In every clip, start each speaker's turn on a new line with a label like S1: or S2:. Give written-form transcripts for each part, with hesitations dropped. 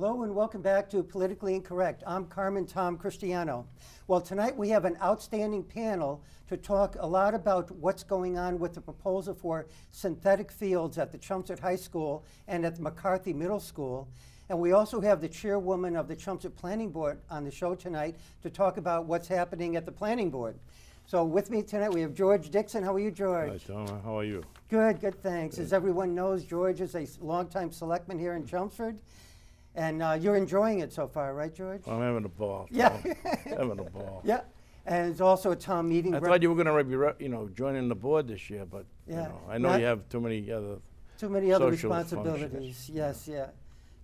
S1: Hello and welcome back to Politically Incorrect. I'm Tom Christiano. Well, tonight we have an outstanding panel to talk a lot about what's going on with the proposal for synthetic fields at the Chelmsford High School and at the McCarthy Middle School. And we also have the chairwoman of the Chelmsford Planning Board on the show tonight to talk about what's happening at the Planning Board. So with me tonight we have George Dixon. How are you, George?
S2: Hi, Tom. How are you?
S1: Good, thanks.
S2: Good.
S1: As everyone knows, George is a longtime selectman here in Chelmsford. And you're enjoying it so far, right, George?
S2: I'm having a ball.
S1: Yeah.
S2: Having a ball.
S1: Yeah. And it's also a town meeting.
S2: I thought you were going to be, joining the board this year, but I know you have too many other
S1: responsibilities.
S2: functions.
S1: Yes, yeah.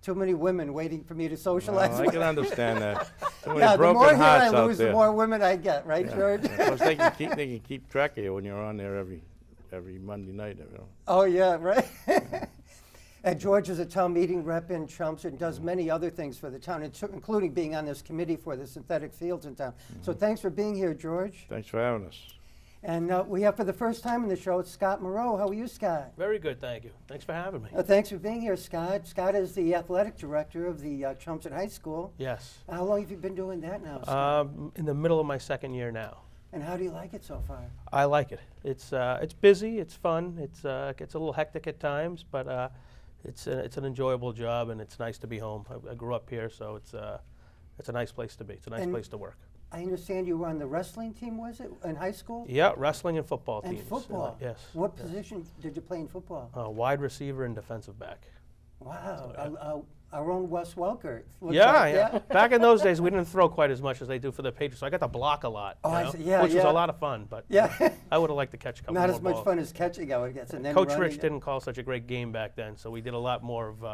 S1: Too many women waiting for me to socialize.
S2: I can understand that. Too many
S1: Yeah, the
S2: broken
S1: more here I
S2: hearts out
S1: lose,
S2: there.
S1: the more women I get, right,
S2: Yeah.
S1: George?
S2: Yeah. Plus, they can keep track of you when you're on there every Monday night.
S1: Oh yeah, right. And George is a town meeting rep in Chelmsford and does many other things for the town, including being on this committee for the synthetic fields in town. So thanks for being here, George.
S2: Thanks for having us.
S1: And we have for the first time in the show, Scott Moreau. How are you, Scott?
S3: Very good, thank you. Thanks for having me.
S1: Thanks for being here, Scott. Scott is the athletic director of the Chelmsford High School.
S3: Yes.
S1: How long have you been doing that now, Scott?
S3: In the middle of my second year now.
S1: And how do you like it so far?
S3: I like it. It's busy, it's fun, it gets a little hectic at times, but it's an enjoyable job and it's nice to be home. I grew up here, so it's a nice place to be. It's a nice place to work.
S1: I understand you were on the wrestling team, was it, in high school?
S3: Yeah, wrestling and football
S1: And
S3: teams.
S1: football?
S3: Yes.
S1: What position did you play in football?
S3: Wide receiver and defensive back.
S1: Wow,
S3: So,
S1: our own Wes Welker.
S3: Yeah. Back in those days, we didn't throw quite as much as they do for the Patriots, so I got to block a lot,
S1: Oh, I
S3: know,
S1: see. Yeah,
S3: which was
S1: yeah.
S3: a lot of fun, but
S1: Yeah.
S3: I would have liked to catch a couple
S1: Not
S3: more
S1: as much
S3: balls.
S1: fun as catching, I would guess. And then
S3: Coach
S1: running.
S3: Rich didn't call such a great game back then, so we did a lot more of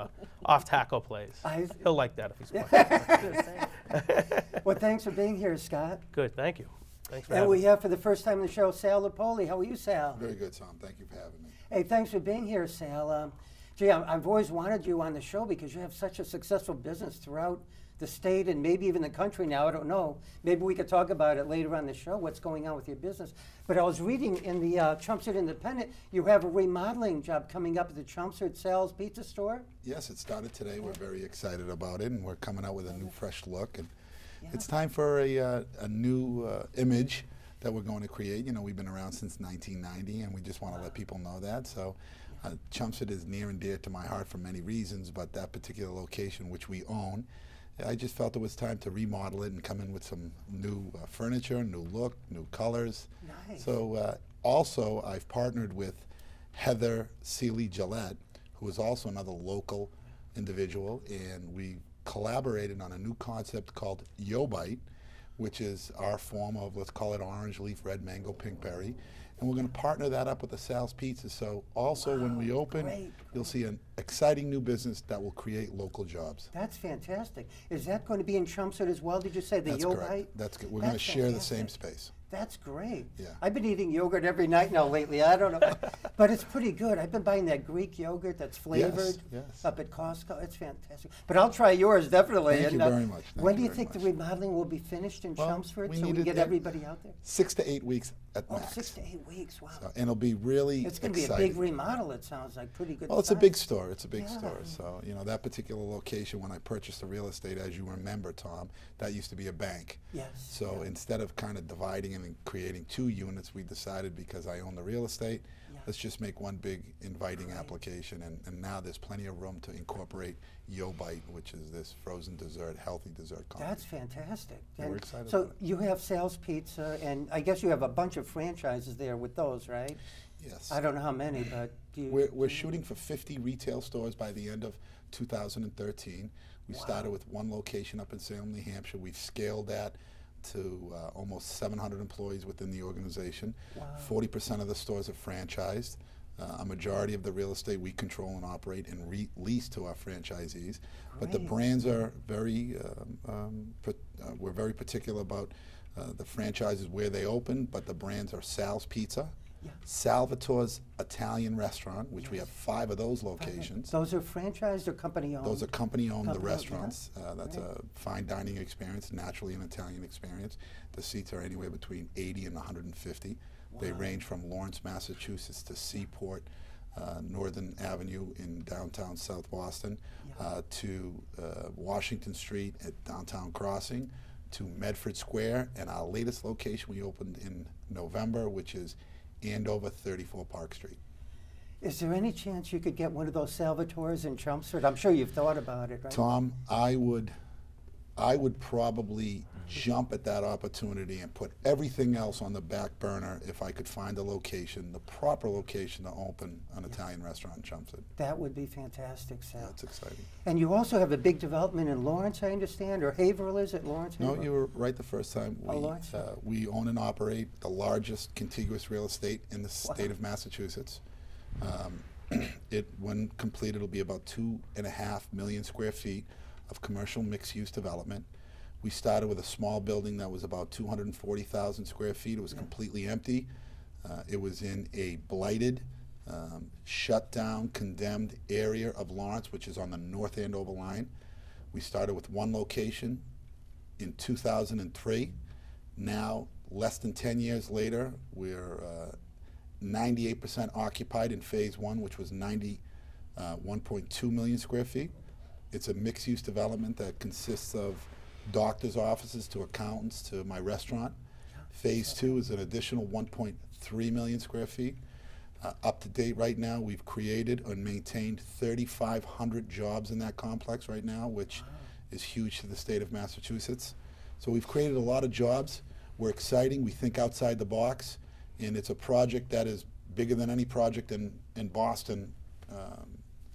S3: off-tackle plays. He'll like that if he's watching.
S1: Well, thanks for being here, Scott.
S3: Good, thank you. Thanks for
S1: And
S3: having
S1: we
S3: me.
S1: have for the first time in the show, Sal Lupoli. How are you, Sal?
S4: Very good, Tom. Thank you for having me.
S1: Hey, thanks for being here, Sal. Gee, I've always wanted you on the show because you have such a successful business throughout the state and maybe even the country now. I don't know. Maybe we could talk about it later on the show, what's going on with your business. But I was reading in the Chelmsford Independent, you have a remodeling job coming up at the Chelmsford Sal's Pizza Store.
S4: Yes, it started today. We're very excited about it, and we're coming out with a new, fresh look. And it's time for a new image that we're going to create. You know, we've been around since 1990, and we just want to let people know that. So Chelmsford is near and dear to my heart for many reasons, but that particular location, which we own, I just felt it was time to remodel it and come in with some new furniture, new look, new colors.
S1: Nice.
S4: So also, I've partnered with Heather Seeley-Gillette, who is also another local individual, and we collaborated on a new concept called Yo Bite, which is our form of, let's call it orange leaf, red mango, pink berry. And we're going to partner that up with the Sal's Pizza. So also when we open, you'll see an exciting new business that will create local jobs.
S1: That's fantastic. Is that going to be in Chelmsford as well? Did you say the
S4: That's
S1: Yo
S4: correct.
S1: Bite?
S4: That's good. We're going to share the same space.
S1: That's great.
S4: Yeah.
S1: I've been eating yogurt every night now lately. I don't know. But it's pretty good. I've been buying that Greek yogurt that's flavored
S4: yes.
S1: up at Costco. It's fantastic. But I'll try yours, definitely.
S4: Thank you very much.
S1: When do you think the remodeling will be finished in Chelmsford so we can get everybody out there?
S4: 6 to 8 weeks at
S1: Oh,
S4: max.
S1: 6 to 8 weeks. Wow.
S4: So, and it'll be really
S1: It's going to be a
S4: exciting.
S1: big remodel, it sounds like. Pretty good
S4: Well, it's a
S1: size.
S4: big store. It's a big
S1: Yeah.
S4: store. So, you know, that particular location, when I purchased the real estate, as you remember, Tom, that used to be a bank.
S1: Yes.
S4: So instead of kind of dividing and creating 2 units, we decided, because I own the real estate, let's just make one big inviting application. And now there's plenty of room to incorporate Yo Bite, which is this frozen dessert, healthy dessert company.
S1: That's fantastic.
S4: Yeah, we're excited
S1: So
S4: about it.
S1: you have Sal's Pizza, and I guess you have a bunch of franchises there with those, right?
S4: Yes.
S1: I don't know how many, but do you?
S4: We're shooting for 50 retail stores by the end of 2013. We started with one location up in Salem, New Hampshire. We've scaled that to almost 700 employees within the organization.
S1: Wow.
S4: 40% of the stores are franchised. A majority of the real estate we control and operate and lease to our franchisees. But the
S1: Great.
S4: brands are very, we're very particular about the franchises where they open, but the brands are Sal's Pizza, Salvatore's Italian Restaurant, which we have 5 of those locations.
S1: Those are franchised or company owned?
S4: Those are company-owned, the
S1: Company-owned,
S4: restaurants. That's a fine dining experience, naturally an Italian experience. The seats are anywhere between 80 and 150. They range from Lawrence, Massachusetts to Seaport, Northern Avenue in downtown South Boston, to Washington Street at Downtown Crossing, to Medford Square, and our latest location we opened in November, which is Andover 34 Park Street.
S1: Is there any chance you could get one of those Salvatores in Chelmsford? I'm sure you've thought about it, right?
S4: Tom, I would probably jump at that opportunity and put everything else on the back burner if I could find a location, the proper location to open an Italian restaurant in Chelmsford.
S1: That would be fantastic, Sal.
S4: That's exciting.
S1: And you also have a big development in Lawrence, I understand, or Haverhill, is it Lawrence?
S4: No,
S1: Haverhill?
S4: you were right the first time.
S1: Lawrence?
S4: We own and operate the largest contiguous real estate in the state of Massachusetts. When completed, it'll be about 2.5 million square feet of commercial mixed-use development. We started with a small building that was about 240,000 square feet. It was completely empty. It was in a blighted, shut down, condemned area of Lawrence, which is on the North Andover line. We started with one location in 2003. Now, less than 10 years later, we're 98% occupied in phase one, which was 1.2 million square feet. It's a mixed-use development that consists of doctors' offices to accountants to my restaurant. Phase two is an additional 1.3 million square feet. Up to date right now, we've created and maintained 3,500 jobs in that complex right now, which is huge to the state of Massachusetts. So we've created a lot of jobs. We're exciting. We think outside the box, and it's a project that is bigger than any project in Boston,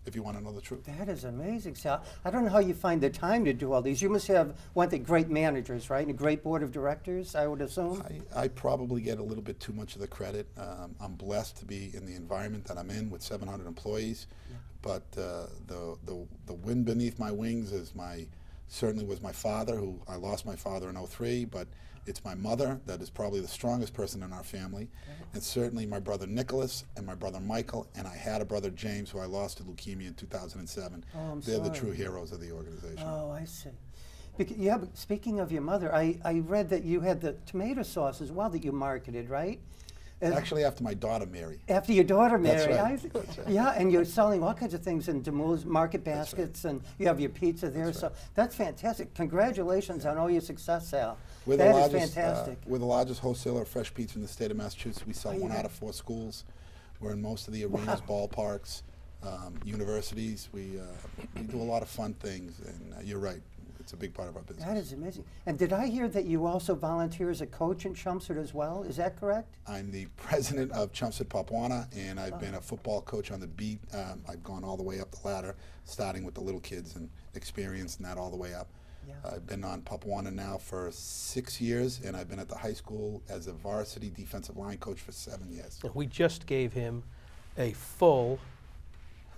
S4: if you want to know the truth.
S1: That is amazing, Sal. I don't know how you find the time to do all these. You must have, one thing, great managers, right? And a great board of directors, I would assume?
S4: I probably get a little bit too much of the credit. I'm blessed to be in the environment that I'm in with 700 employees, but the wind beneath my wings is certainly was my father, who I lost my father in '03, but it's my mother that is probably the strongest person in our family, and certainly my brother Nicholas and my brother Michael, and I had a brother James who I lost to leukemia in 2007.
S1: I'm
S4: They're the
S1: sorry.
S4: true heroes of the organization.
S1: Oh, I see. Yeah, but speaking of your mother, I read that you had the tomato sauce as well that you marketed, right?
S4: Actually, after my daughter Mary.
S1: After your daughter,
S4: That's
S1: Mary.
S4: right. That's right.
S1: Yeah, and you're selling all kinds of things in Demou's market
S4: That's right.
S1: baskets, and you have your pizza there.
S4: That's
S1: So
S4: right.
S1: that's fantastic. Congratulations on all your success, Sal.
S4: We're
S1: That
S4: the
S1: is
S4: largest,
S1: fantastic.
S4: we're the largest wholesaler of fresh pizza in the state of Massachusetts. We sell
S1: Are you
S4: one
S1: right?
S4: out of 4 schools. We're in most of the arenas, ballparks, universities. We do a lot of fun things, and you're right. It's a big part of our business.
S1: That is amazing. And did I hear that you also volunteer as a coach in Chelmsford as well? Is that correct?
S4: I'm the president of Chelmsford Papuana, and I've been a football coach on the beat. I've gone all the way up the ladder, starting with the little kids and experiencing that all the way up.
S1: Yeah.
S4: I've been on Papuana now for 6 years, and I've been at the high school as a varsity defensive line coach for 7 years.
S3: We just gave him a full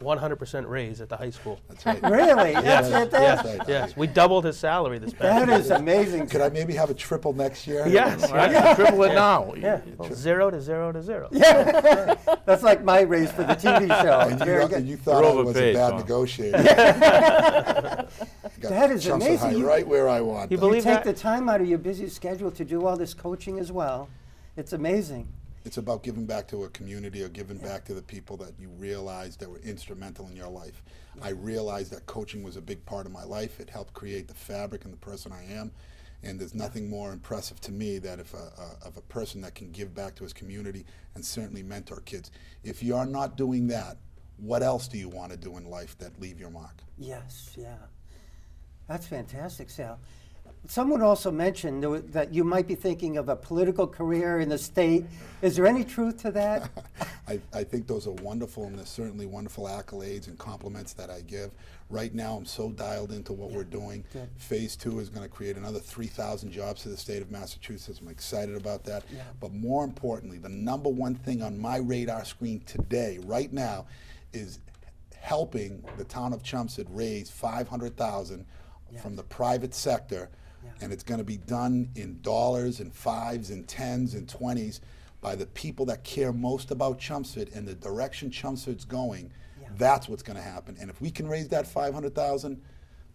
S3: 100% raise at the high school.
S4: That's right.
S1: Really? That's
S3: Yes,
S1: fantastic.
S4: right.
S3: yes. We doubled his salary this past
S1: That
S3: year.
S1: is amazing.
S4: Could I maybe have a triple next year?
S3: Yes.
S2: Right, triple it now.
S3: Yeah, well, 0 to 0 to 0.
S1: Yeah. That's like my raise for the TV show.
S4: And
S1: Very
S4: you,
S1: good.
S4: and you thought
S2: You're
S4: I was a
S2: overpaid,
S4: bad
S2: Tom.
S4: negotiator.
S1: That is
S4: Chelmsford
S1: amazing.
S4: High
S1: You-
S4: right where I want
S3: You
S4: them.
S3: believe
S1: You take
S3: that?
S1: the time out of your busy schedule to do all this coaching as well. It's amazing.
S4: It's about giving back to a community or giving back to the people that you realize that were instrumental in your life. I realized that coaching was a big part of my life. It helped create the fabric and the person I am. And there's nothing more impressive to me that of a person that can give back to his community and certainly mentor kids. If you're not doing that, what else do you want to do in life that leave your mark?
S1: Yes, yeah. That's fantastic, Sal. Someone also mentioned that you might be thinking of a political career in the state. Is there any truth to that?
S4: I think those are wonderful, and there's certainly wonderful accolades and compliments that I give. Right now, I'm so dialed into what we're doing.
S1: Good.
S4: Phase 2 is going to create another 3,000 jobs to the state of Massachusetts. I'm excited about that.
S1: Yeah.
S4: But more importantly, the number one thing on my radar screen today, right now, is helping the town of Chelmsford raise $500,000 from the private sector. And it's going to be done in dollars and 5s and 10s and 20s by the people that care most about Chelmsford and the direction Chelmsford's going. That's what's going to happen. And if we can raise that $500,000,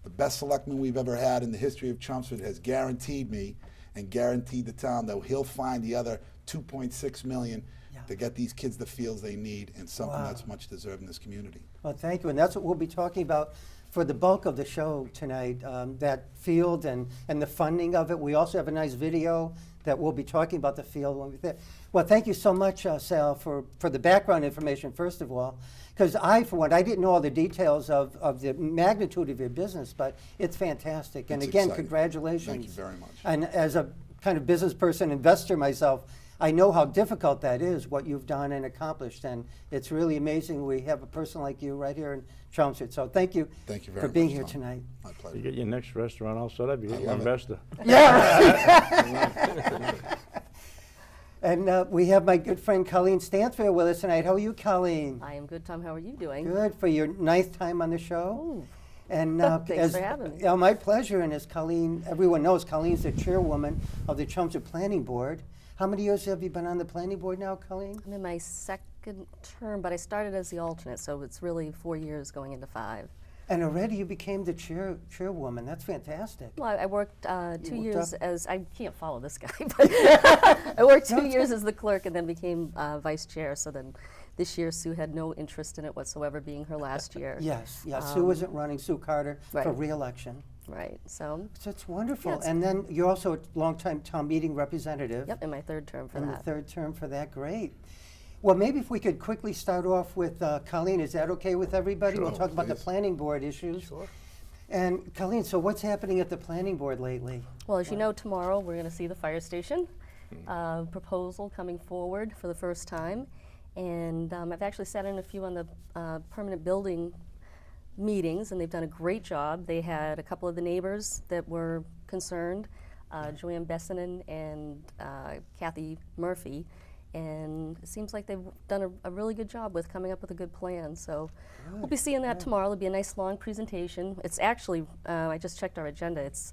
S4: the best selectman we've ever had in the history of Chelmsford has guaranteed me and guaranteed the town that he'll find the other $2.6 million to get these kids the fields they need and something that's much deserved in this community.
S1: Well, thank you, and that's what we'll be talking about for the bulk of the show tonight, that field and the funding of it. We also have a nice video that we'll be talking about the field. Well, thank you so much, Sal, for the background information, first of all, because for one, I didn't know all the details of the magnitude of your business, but it's fantastic. And
S4: It's
S1: again,
S4: exciting.
S1: congratulations.
S4: Thank you very much.
S1: And as a kind of business person, investor myself, I know how difficult that is, what you've done and accomplished, and it's really amazing we have a person like you right here in Chelmsford. So thank you,
S4: Thank you very
S1: for being
S4: much,
S1: here
S4: Tom.
S1: tonight.
S4: My
S2: You
S4: pleasure.
S2: get your next restaurant all set up, you get your
S4: love it.
S2: investor.
S1: Yeah. And we have my good friend Colleen Stansfield with us tonight. How are you, Colleen?
S5: I am good, Tom. How are you doing?
S1: Good, for your 9th time on the show.
S5: Ooh.
S1: And
S5: Thanks for having me.
S1: Yeah, my pleasure. And as Colleen, everyone knows, Colleen's the chairwoman of the Chelmsford Planning Board. How many years have you been on the planning board now, Colleen?
S5: I'm in my 2nd term, but I started as the alternate, so it's really 4 years going into 5.
S1: And already you became the chairwoman. That's fantastic.
S5: Well, I worked 2
S1: worked
S5: years
S1: up-
S5: as, I can't follow this guy, but I worked 2 years as the clerk and then became vice chair. So then this year Sue had no interest in it whatsoever, being her last year.
S1: Yes, Sue isn't running, Sue Carter, for
S5: right.
S1: re-election.
S5: Right, so,
S1: So it's wonderful.
S5: Yeah, it's-
S1: And then you're also a longtime town meeting representative.
S5: yep, in my 3rd term for
S1: In the
S5: that.
S1: 3rd term for that, great. Well, maybe if we could quickly start off with Colleen, is that okay with everybody? We'll
S2: Sure,
S1: talk about the
S4: please.
S1: planning board issues.
S3: Sure.
S1: And Colleen, so what's happening at the planning board lately?
S5: Well, as you know, tomorrow we're going to see the fire station proposal coming forward for the first time. And I've actually sat in a few on the permanent building meetings, and they've done a great job. They had a couple of the neighbors that were concerned, Joanne Bessanen and Kathy Murphy. And it seems like they've done a really good job with coming up with a good plan. So we'll be seeing that tomorrow. It'll be a nice long presentation. It's actually, I just checked our agenda, it's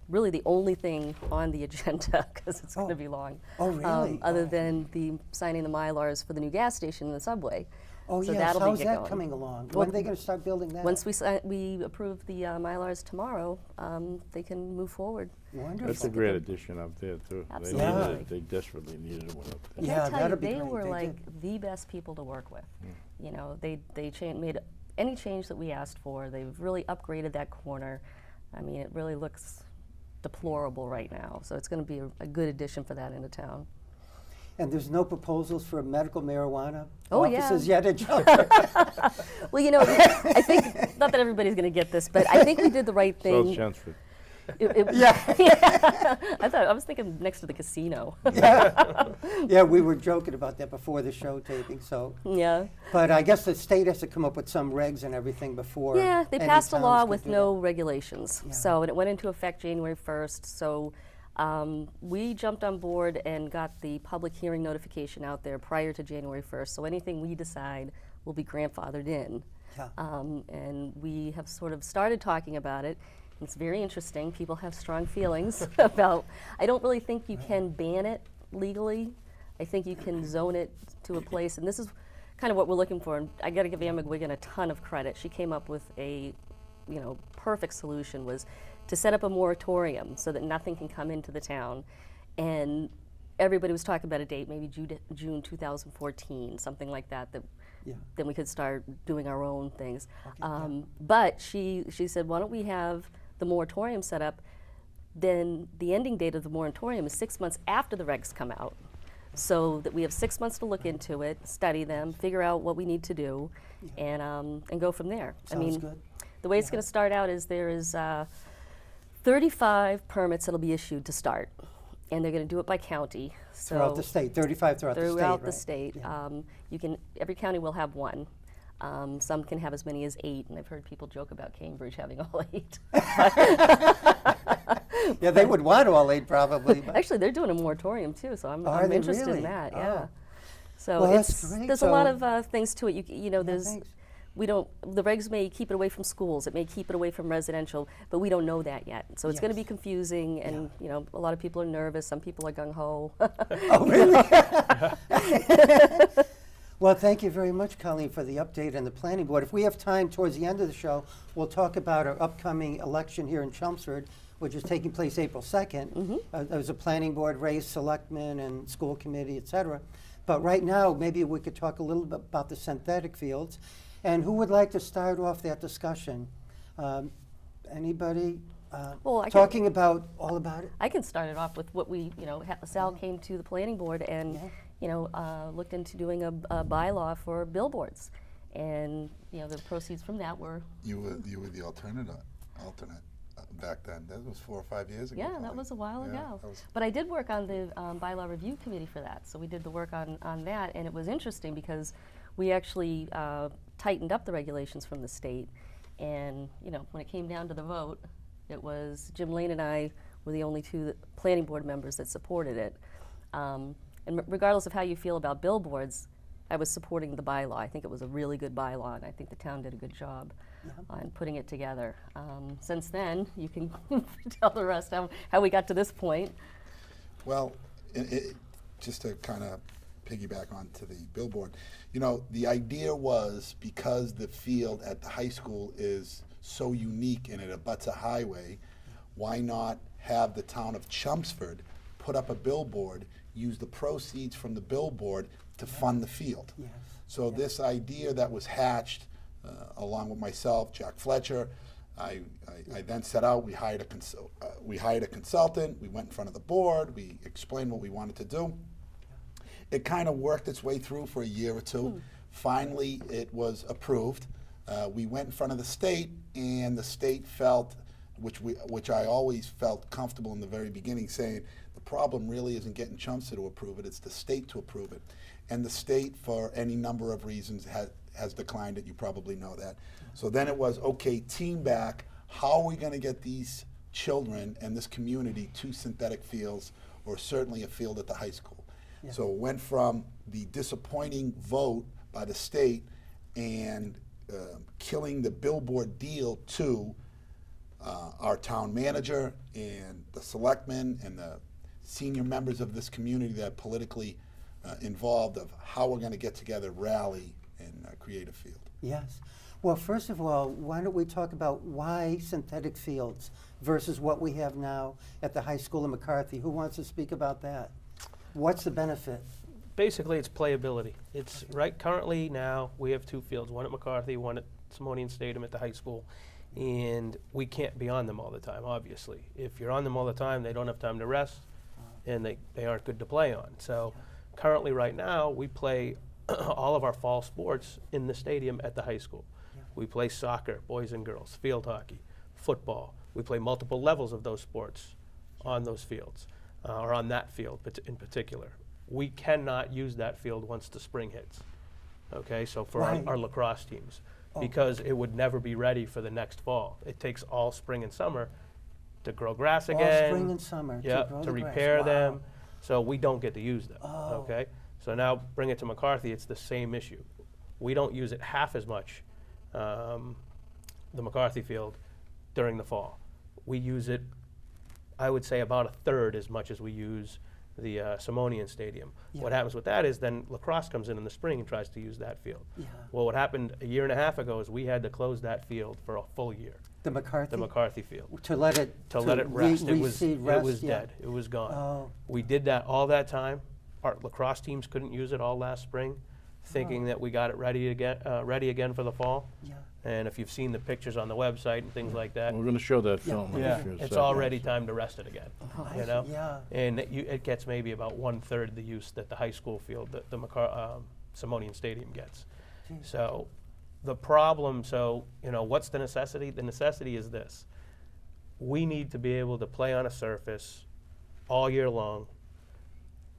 S5: really the only thing on the agenda because it's going to be long.
S1: Oh, really?
S5: Other than the signing the Mylars for the new gas station and the subway.
S1: Oh,
S5: So
S1: yes,
S5: that'll
S1: how's
S5: get
S1: that
S5: going.
S1: coming along?
S5: Well,
S1: When are they going to start building that?
S5: Once we approve the Mylars tomorrow, they can move forward.
S1: Wonderful.
S2: That's a great addition up there, too. They needed
S5: Absolutely.
S2: it. They desperately needed one up there.
S5: And
S1: Yeah,
S5: I tell
S1: that'll
S5: you,
S1: be
S5: they
S1: great.
S5: were
S1: They
S5: like the best people to work with. You know, they made any change that we asked for. They've really upgraded that corner. I mean, it really looks deplorable right now. So it's going to be a good addition for that into town.
S1: And there's no proposals for medical marijuana
S5: Oh, yeah.
S1: offices yet at Chelmsford?
S5: Well, you know, I think, not that everybody's going to get this, but I think we did the right
S2: So
S5: thing.
S2: Chelmsford.
S1: Yeah.
S5: I was thinking next to the casino.
S1: Yeah, we were joking about that before the show taping, so.
S5: Yeah.
S1: But I guess the state has to come up with some regs and everything before.
S5: Yeah, they
S1: any
S5: passed a
S1: towns
S5: law
S1: can
S5: with
S1: do
S5: no
S1: that.
S5: regulations.
S1: Yeah.
S5: So, and it went into effect January 1st. So we jumped on board and got the public hearing notification out there prior to January 1st. So anything we decide will be grandfathered in.
S1: Yeah.
S5: And we have sort of started talking about it. It's very interesting. People have strong feelings about, I don't really think you can ban it legally. I think you can zone it to a place, and this is kind of what we're looking for. And I got to give Ann McGuigan a ton of credit. She came up with a, perfect solution, was to set up a moratorium so that nothing can come into the town. And everybody was talking about a date, maybe June 2014, something like that,
S1: Yeah.
S5: then we could start doing our own things.
S1: yeah.
S5: But she said, why don't we have the moratorium set up, then the ending date of the moratorium is 6 months after the regs come out, so that we have 6 months to look into it, study them, figure out what we need to do, and go from there.
S1: Sounds good.
S5: The way it's going to start out is there is 35 permits that'll be issued to start, and they're going to do it by county. So
S1: Throughout the state, 35 throughout the state,
S5: throughout the
S1: right?
S5: state.
S1: Yeah.
S5: Every county will have one. Some can have as many as 8, and I've heard people joke about Cambridge having all 8.
S1: Yeah, they would want all 8 probably. But
S5: Actually, they're doing a moratorium too, so I'm
S1: Are they
S5: interested
S1: really?
S5: in that.
S1: Oh.
S5: Yeah. So
S1: Well, that's great.
S5: there's a lot
S1: So-
S5: of things to it. There's
S1: thanks.
S5: the regs may keep it away from schools, it may keep it away from residential, but we don't know that yet. So it's going to be
S1: Yes.
S5: confusing, and a lot of people are nervous. Some people are gung ho.
S1: Oh, really? Well, thank you very much, Colleen, for the update on the planning board. If we have time towards the end of the show, we'll talk about our upcoming election here in Chelmsford, which is taking place April 2nd. There's a planning board race, selectmen and school committee, et cetera. But right now, maybe we could talk a little bit about the synthetic fields. And who would like to start off that discussion? Anybody
S5: Well, I can-
S1: talking about all about it?
S5: I can start it off with what we, Sal came to the planning board and, looked into doing a bylaw for billboards. And, the proceeds from that were,
S4: You were the alternate back then. That was 4 or 5 years ago.
S5: yeah, that
S4: probably.
S5: was a while
S4: Yeah,
S5: ago.
S4: that was-
S5: But I did work on the bylaw review committee for that. So we did the work on that, and it was interesting because we actually tightened up the regulations from the state. And, when it came down to the vote, it was Jim Lane and I were the only two planning board members that supported it. And regardless of how you feel about billboards, I was supporting the bylaw. I think it was a really good bylaw, and I think the town did a good job on putting it together. Since then, you can tell the rest how we got to this point.
S4: Well, just to kind of piggyback onto the billboard, the idea was because the field at the high school is so unique and it abuts a highway, why not have the town of Chelmsford put up a billboard, use the proceeds from the billboard to fund the field?
S1: Yes.
S4: So this idea that was hatched along with myself, Jack Fletcher, I then set out, we hired a consultant, we went in front of the board, we explained what we wanted to do. It kind of worked its way through for a year or two. Finally, it was approved. We went in front of the state, and the state felt, which I always felt comfortable in the very beginning, saying the problem really isn't getting Chelmsford to approve it, it's the state to approve it. And the state, for any number of reasons, has declined it. You probably know that. So then it was, okay, team back, how are we going to get these children and this community to synthetic fields, or certainly a field at the high school?
S1: Yeah.
S4: So it went from the disappointing vote by the state and killing the billboard deal to our town manager and the selectmen and the senior members of this community that are politically involved of how we're going to get together, rally, and create a field.
S1: Yes. Well, first of all, why don't we talk about why synthetic fields versus what we have now at the high school in McCarthy? Who wants to speak about that? What's the benefit?
S3: Basically, it's playability. It's right currently now we have 2 fields, one at McCarthy, one at Simonian Stadium at the high school, and we can't be on them all the time, obviously. If you're on them all the time, they don't have time to rest, and they aren't good to play on. So currently right now, we play all of our fall sports in the stadium at the high school. We play soccer, boys and girls, field hockey, football. We play multiple levels of those sports on those fields, or on that field in particular. We cannot use that field once the spring hits, okay? So for
S1: Why?
S3: our lacrosse teams,
S1: Oh.
S3: because it would never be ready for the next fall. It takes all spring and summer to grow grass
S1: All
S3: again.
S1: spring and summer to
S3: Yeah,
S1: grow
S3: to
S1: the grass.
S3: repair
S1: Wow.
S3: them, so we don't get to use them,
S1: Oh.
S3: okay? So now bring it to McCarthy, it's the same issue. We don't use it half as much, the McCarthy field, during the fall. We use it, I would say, about 1/3 as much as we use the Simonian Stadium.
S1: Yeah.
S3: What happens with that is then lacrosse comes in the spring and tries to use that field.
S1: Yeah.
S3: Well, what happened a year and a half ago is we had to close that field for a full year,
S1: The McCarthy?
S3: the McCarthy field.
S1: To let it
S3: Rest. It was
S1: reseed rest,
S3: it was
S1: yeah.
S3: dead. It was gone.
S1: Oh.
S3: We did that all that time. Our lacrosse teams couldn't use it all last spring, thinking that we got it ready again for the fall.
S1: Yeah.
S3: And if you've seen the pictures on the website and things like that,
S2: We're going to show that film. in a
S3: yeah,
S2: few
S3: it's
S2: seconds.
S3: already time to rest it again.
S1: Oh, I
S3: You
S1: see,
S3: know,
S1: yeah.
S3: and it gets maybe about 1/3 the use that the high school field, the Simonian Stadium gets.
S1: Geez.
S3: So, the problem. What's the necessity? The necessity is this: we need to be able to play on a surface all year long,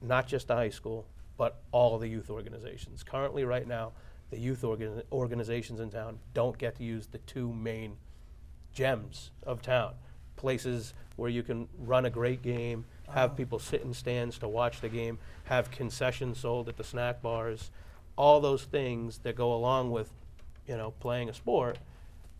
S3: not just the high school, but all the youth organizations. Currently, right now, the youth organizations in town don't get to use the 2 main gems of town. Places where you can run a great game, have people sit in stands to watch the game, have concessions sold at the snack bars, all those things that go along with, playing a sport,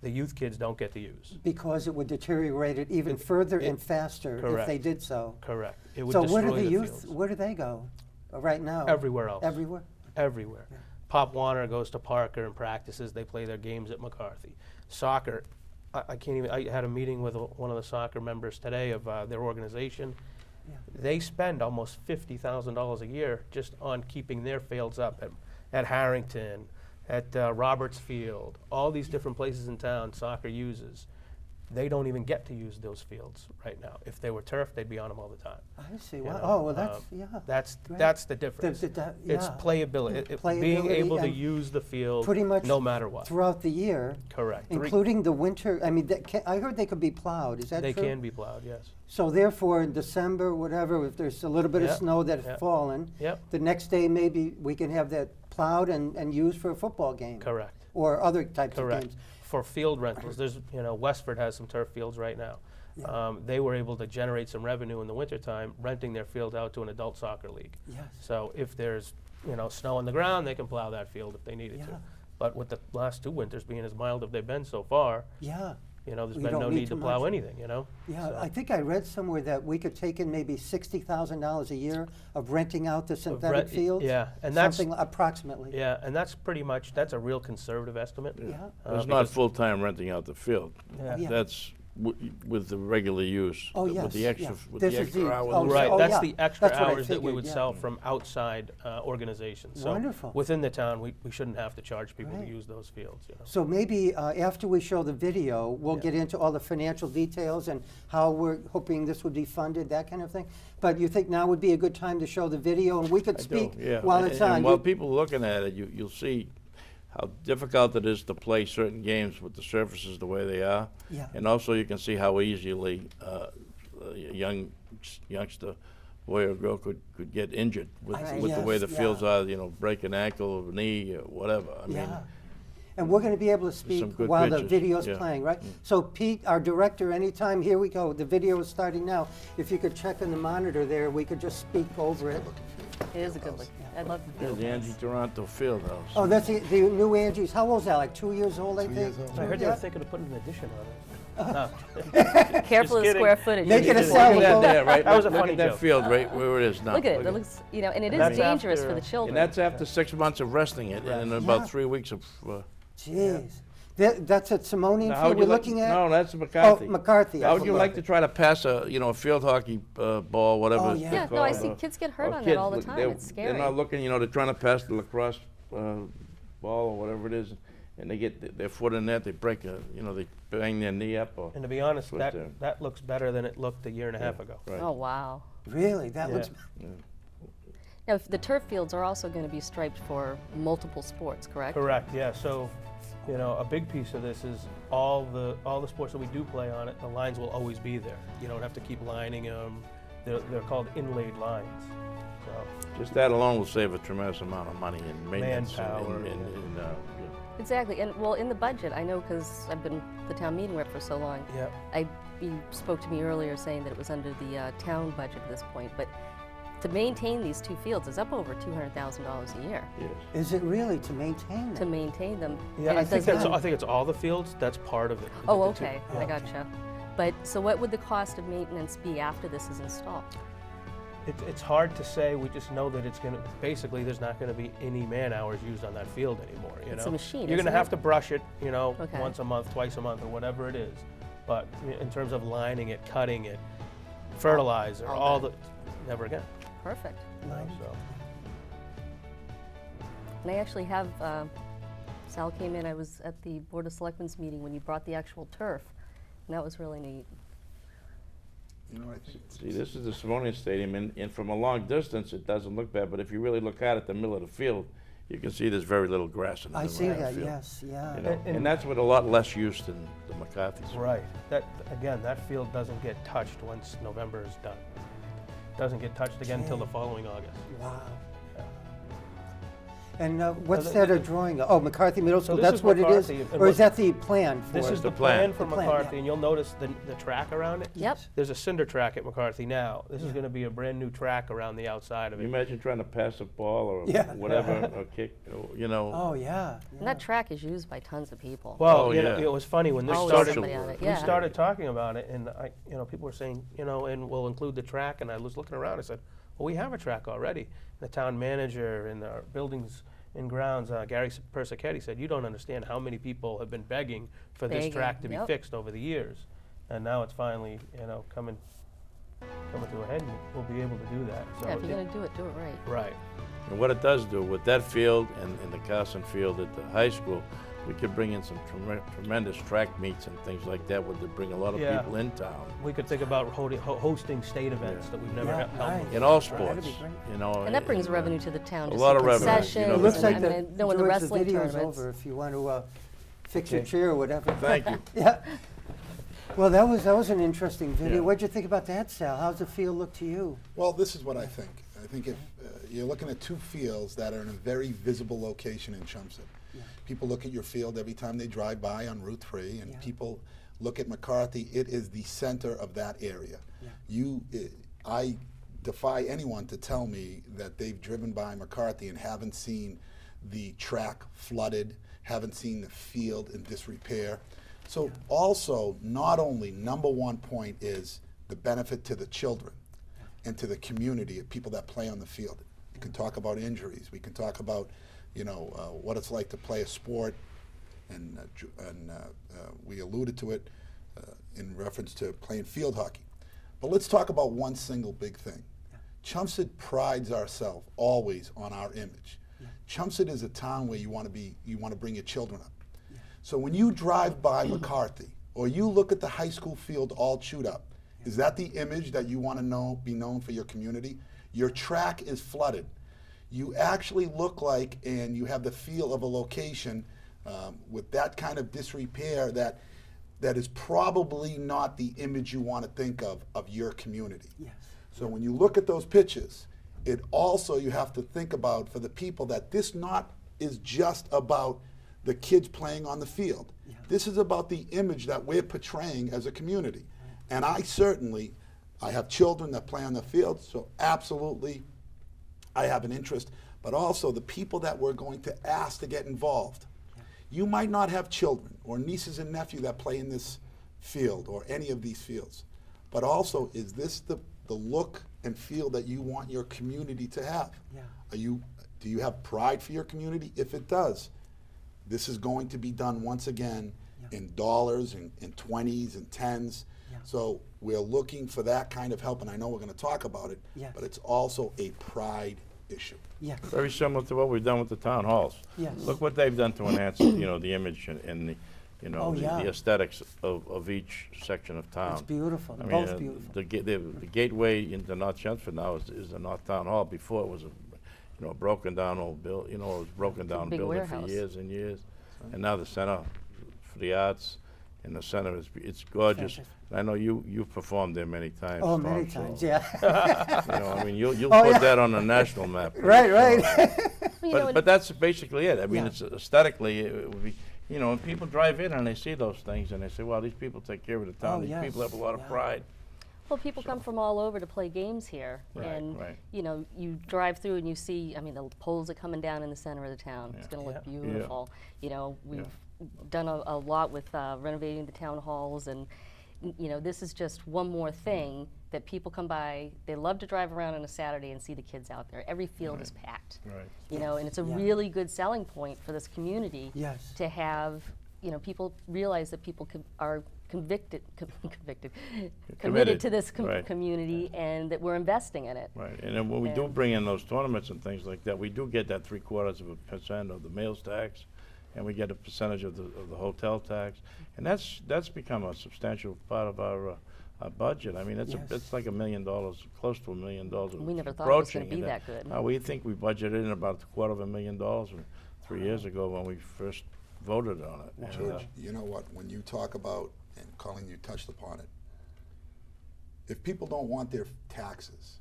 S3: the youth kids don't get to use.
S1: Because it would deteriorate it even further and faster if
S3: correct.
S1: they did so.
S3: Correct. It would
S1: So
S3: destroy
S1: where do the youth,
S3: fields.
S1: where do they go right now?
S3: Everywhere else.
S1: Everywhere?
S3: Everywhere. Pop Warner goes to Parker and practices. They play their games at McCarthy. Soccer, I can't even. I had a meeting with one of the soccer members today of their organization, They spend almost $50,000 a year just on keeping their fields up at Harrington, at Roberts Field, all these different places in town soccer uses. They don't even get to use those fields right now. If they were turf, they'd be on them all the time.
S1: I see.
S3: You
S1: Wow.
S3: know,
S1: Oh, well, that's, great.
S3: That's the difference. It's
S1: yeah.
S3: playability.
S1: Playability
S3: Being able to
S1: and
S3: use the field
S1: pretty much
S3: no matter what.
S1: throughout the year,
S3: Correct.
S1: including the winter. I mean, I heard they could be plowed. Is that
S3: They
S1: true?
S3: can be plowed, yes.
S1: So therefore, in December, whatever, if there's a little bit of
S3: Yep,
S1: snow that's
S3: yep.
S1: fallen,
S3: Yep.
S1: the next day maybe we can have that plowed and used for a football game.
S3: Correct.
S1: Or other types of
S3: Correct.
S1: games.
S3: For field rentals, there's, Westford has some turf fields right now.
S1: Yeah.
S3: They were able to generate some revenue in the wintertime, renting their field out to an adult soccer league.
S1: Yes.
S3: So if there's, snow on the ground, they can plow that field if they needed
S1: Yeah.
S3: to. But with the last 2 winters being as mild as they've been so far,
S1: Yeah.
S3: there's
S1: We
S3: been
S1: don't
S3: no
S1: need
S3: need to
S1: too
S3: plow
S1: much.
S3: anything,
S1: Yeah,
S3: So-
S1: I think I read somewhere that we could take in maybe $60,000 a year of renting out the synthetic
S3: rent-
S1: fields.
S3: yeah, and that's-
S1: something approximately.
S3: Yeah, and that's that's a real conservative estimate.
S1: Yeah.
S2: It's not full-time renting out the field.
S3: Yeah.
S1: Yeah.
S2: That's with the regular use.
S1: Oh,
S2: with
S1: yes,
S2: the extra,
S1: yeah.
S2: with
S1: This
S2: the
S1: is
S2: extra
S1: the-
S2: hours.
S1: oh,
S3: Right,
S1: oh,
S3: that's
S1: yeah.
S3: the extra
S1: That's what I
S3: hours that we
S1: figured,
S3: would
S1: yeah.
S3: sell from outside organizations. So
S1: Wonderful.
S3: within the town, we shouldn't have to charge people
S1: Right.
S3: to use those fields.
S1: So maybe after we show the video, we'll
S3: Yeah.
S1: get into all the financial details and how we're hoping this would be funded, that kind of thing. But you think now would be a good time to show the video, and we could
S2: I do,
S1: speak
S2: yeah.
S1: while
S2: And-
S1: it's
S2: and
S1: on.
S2: while
S1: You-
S2: people are looking at it, you'll see how difficult it is to play certain games with the surfaces the way they are.
S1: Yeah.
S2: And also you can see how easily a youngster, boy or girl, could get injured with,
S1: I see.
S2: with the way the
S1: Yes,
S2: fields
S1: yeah.
S2: are, break an ankle or knee or whatever. I mean,
S1: Yeah. And we're going to be able to
S2: some
S1: speak
S2: good
S1: while the
S2: pictures,
S1: video's
S2: yeah.
S1: playing, right? So Pete, our director, anytime, here we go, the video is starting now. If you could check on the monitor there, we could just speak over it.
S5: It is a good look. I love the
S2: there's
S5: field.
S2: the Angie Toronto field house.
S1: Oh, that's the new Angie's. How old is that, like 2 years old, I
S4: 2
S1: think?
S4: years old.
S3: I heard they
S1: Yeah.
S3: were thinking of putting an addition on it. No.
S5: Careful of the
S3: kidding.
S5: square footage.
S1: Make it a
S5: Look
S1: cell.
S2: Look at that there, right?
S3: That was a
S2: Look
S3: funny
S2: at that
S3: joke.
S2: field right where it is now.
S5: at it.
S2: Look
S5: It looks, and it is
S3: That's
S5: dangerous
S3: after,
S5: for the children.
S2: And that's after 6 months of resting it, and
S1: Yeah.
S2: about 3 weeks of.
S1: Jeez. That's at Simonian
S2: Now, how
S1: Field
S2: would
S1: we're
S2: you like-
S1: looking at?
S2: No, that's McCarthy.
S1: Oh, McCarthy.
S2: How would you like to try to pass a field hockey ball, whatever
S1: Oh,
S2: it's
S1: yeah.
S5: Yeah,
S2: called?
S5: no, I see kids get hurt
S2: or
S5: on that
S2: kids,
S5: all the
S2: look,
S5: time.
S2: they're-
S5: It's scary.
S2: They're not looking, they're trying to pass the lacrosse ball or whatever it is, and they get their foot in that, they break they bang their knee up or.
S3: And to be honest,
S2: Foot
S3: that,
S2: there.
S3: that looks better than it looked a year and a half ago.
S2: Right.
S5: Oh, wow.
S1: Really? That
S3: Yeah.
S1: looks.
S5: Now, if the turf fields are also going to be striped for multiple sports, correct?
S3: Correct, yeah. So, a big piece of this is all the sports that we do play on it, the lines will always be there. You don't have to keep lining them. They're called inlaid lines. So,
S2: Just that alone will save a tremendous amount of money in maintenance.
S3: Manpower,
S2: And
S5: Exactly. And well, in the budget, I know because I've been the town meeting rep for so long.
S3: yeah.
S5: You spoke to me earlier saying that it was under the town budget at this point, but to maintain these two fields is up over $200,000 a year
S2: yes.
S1: Is it really to maintain
S5: to
S1: them?
S5: maintain them.
S3: Yeah,
S5: And
S3: I
S5: it
S3: think
S5: doesn't-
S3: I think it's all the fields. That's part of it.
S5: Oh,
S3: The two-
S5: okay.
S1: Oh,
S5: I
S1: okay.
S5: gotcha. But so, what would the cost of maintenance be after this is installed?
S3: It's hard to say. We just know that it's going to, basically, there's not going to be any man hours used on that field anymore.
S5: It's a machine,
S3: You're going to
S5: isn't
S3: have
S5: it?
S3: to brush it,
S5: Okay.
S3: once a month, twice a month, or whatever it is. But in terms of lining it, cutting it, fertilizer,
S5: all
S3: all
S5: that.
S3: the, never again.
S5: Perfect.
S3: So,
S5: And I actually have, Sal came in, I was at the Board of Selectmen's meeting when you brought the actual turf, and that was really neat.
S4: You know, I think
S2: See, this is the Simonian Stadium, and from a long distance, it doesn't look bad, but if you really look out at the middle of the field, you can see there's very little grass in the
S1: I
S2: middle
S1: see
S2: of the
S1: that,
S2: field.
S1: yes, yeah.
S2: And that's with a lot less use than the McCarthy's.
S3: right. That field doesn't get touched once November is done. Doesn't get touched again until the following August.
S1: Wow.
S3: Yeah.
S1: And what's
S3: the-
S1: that drawing? Oh, McCarthy Middle
S3: So
S1: School,
S3: this
S1: that's
S3: is
S1: what it is?
S3: McCarthy, and
S1: Or is
S3: what-
S1: that the plan for
S3: This
S1: it?
S3: is the
S2: the plan.
S3: plan for
S1: The plan,
S3: McCarthy,
S1: yeah.
S3: and you'll notice the track around it.
S5: Yep.
S3: There's a cinder track at McCarthy now. This is going to be a brand new track around the outside of
S2: Can you
S3: it.
S2: imagine trying to pass a ball or
S1: Yeah.
S2: whatever, or kick,
S1: Oh, yeah.
S5: And that track is used by tons of people.
S3: Well,
S2: Oh, yeah.
S3: it was funny when this
S5: Always
S3: started.
S5: somebody on it,
S3: We
S5: yeah.
S3: started talking about it, and people were saying, and we'll include the track. And I was looking around. I said, well, we have a track already. The town manager and our buildings and grounds, Gary Persichetti, said, you don't understand how many people have been begging for this
S5: Begging,
S3: track to be
S5: yep.
S3: fixed over the years, and now it's finally, coming coming to a head, we'll be able to do that. So
S5: Yeah, if you're going to do it right.
S3: right.
S2: And what it does do with that field and the Carson field at the high school, we could bring in some tremendous track meets and things like that, would bring a lot of
S3: Yeah.
S2: people in town.
S3: We could think about hosting state events that we've never
S1: Yeah,
S3: held
S1: right.
S3: before.
S2: In all
S1: That'd
S2: sports,
S1: be great.
S2: you know.
S5: And that brings revenue to the town.
S2: a
S5: just
S2: lot
S5: the
S2: of revenue, you know,
S5: concessions,
S2: It
S1: looks
S5: and,
S1: like
S5: I
S1: the,
S5: mean, I know in the
S1: George,
S5: wrestling
S1: the video's
S5: tournaments.
S1: over if you want to fix your
S2: Okay.
S1: chair or whatever.
S2: Thank you.
S1: Yeah. Well, that was an interesting video.
S2: Yeah.
S1: What'd you think about that, Sal? How's the field look to you?
S4: Well, this is what I think. I think if you're looking at two fields that are in a very visible location in Chelmsford.
S1: Yeah.
S4: People look at your field every time they drive by on Route 3, and
S1: Yeah.
S4: people look at McCarthy. It is the center of that area.
S1: Yeah.
S4: I defy anyone to tell me that they've driven by McCarthy and haven't seen the track flooded, haven't seen the field in disrepair. So also, not only number one point is the benefit to the children and to the community of people that play on the field. You can talk about injuries. We can talk about, what it's like to play a sport, and we alluded to it in reference to playing field hockey. But let's talk about one single big thing. Chelmsford prides ourselves always on our image. Chelmsford is a town where you want to bring your children up. So when you drive by McCarthy, or you look at the high school field all chewed up, is that the image that you want to be known for your community? Your track is flooded. You actually look like, and you have the feel of a location with that kind of disrepair that is probably not the image you want to think of your community.
S1: Yes.
S4: So when you look at those pictures, it also, you have to think about for the people that this not is just about the kids playing on the field.
S1: Yeah.
S4: This is about the image that we're portraying as a community. And I have children that play on the field, so absolutely I have an interest, but also the people that we're going to ask to get involved. You might not have children or nieces and nephews that play in this field or any of these fields, but also, is this the look and feel that you want your community to have?
S1: Yeah.
S4: Do you have pride for your community? If it does, this is going to be done once again in dollars and 20s and 10s.
S1: Yeah.
S4: So we're looking for that kind of help, and I know we're going to talk about it,
S1: Yes.
S4: but it's also a pride issue.
S1: Yes.
S2: Very similar to what we've done with the town halls.
S1: Yes.
S2: Look what they've done to enhance, the image and the,
S1: Oh, yeah.
S2: the aesthetics of each section of town.
S1: It's beautiful.
S2: I mean,
S1: Both beautiful.
S2: the gateway into North Chelmsford now is the North Town Hall. Before it was a broken down old building. It was broken down
S5: big
S2: building
S5: warehouse.
S2: for years and years. And now the center for the arts, and the center it's gorgeous.
S1: Fantastic.
S2: And I know you've performed there many times.
S1: Oh,
S2: Tom,
S1: many
S2: so,
S1: times, yeah.
S2: I mean, you'll
S1: Oh,
S2: put
S1: yeah.
S2: that on the national map.
S1: Right, right.
S5: Well,
S2: But that's basically it. I mean,
S1: Yeah.
S2: it's aesthetically, it would be, when people drive in and they see those things and they say, well, these people take care of the town.
S1: Oh,
S2: These
S1: yes.
S2: people have a lot of
S1: Yeah.
S2: pride.
S5: Well, people come from all over to play games here,
S2: Right,
S5: and
S2: right.
S5: you drive through and you see. I mean, the poles are coming down in the center of the town. It's
S2: Yeah.
S5: going to look
S3: Yeah.
S5: beautiful. We've done a lot with renovating the town halls, and this is just one more thing that people come by. They love to drive around on a Saturday and see the kids out there. Every field is packed.
S2: Right.
S5: And it's a
S1: Yeah.
S5: really good selling point for this community.
S1: Yes.
S5: To have people realize that people are committed to this
S2: Right.
S5: community, and that we're investing in it.
S2: Right, and then when we do bring in those tournaments and things like that, we do get that 3/4% of the meals tax, and we get a percentage of the hotel tax, and that's become a substantial part of our budget. I mean,
S1: Yes.
S2: it's like $1 million, close to $1 million.
S5: We never thought it was gonna
S2: approaching,
S5: be
S2: and
S5: that good.
S2: We think we budgeted in about $250,000 3 years ago when we first voted on it. And,
S4: George, you know what, when you talk about, and Colleen, you touched upon it, if people don't want their taxes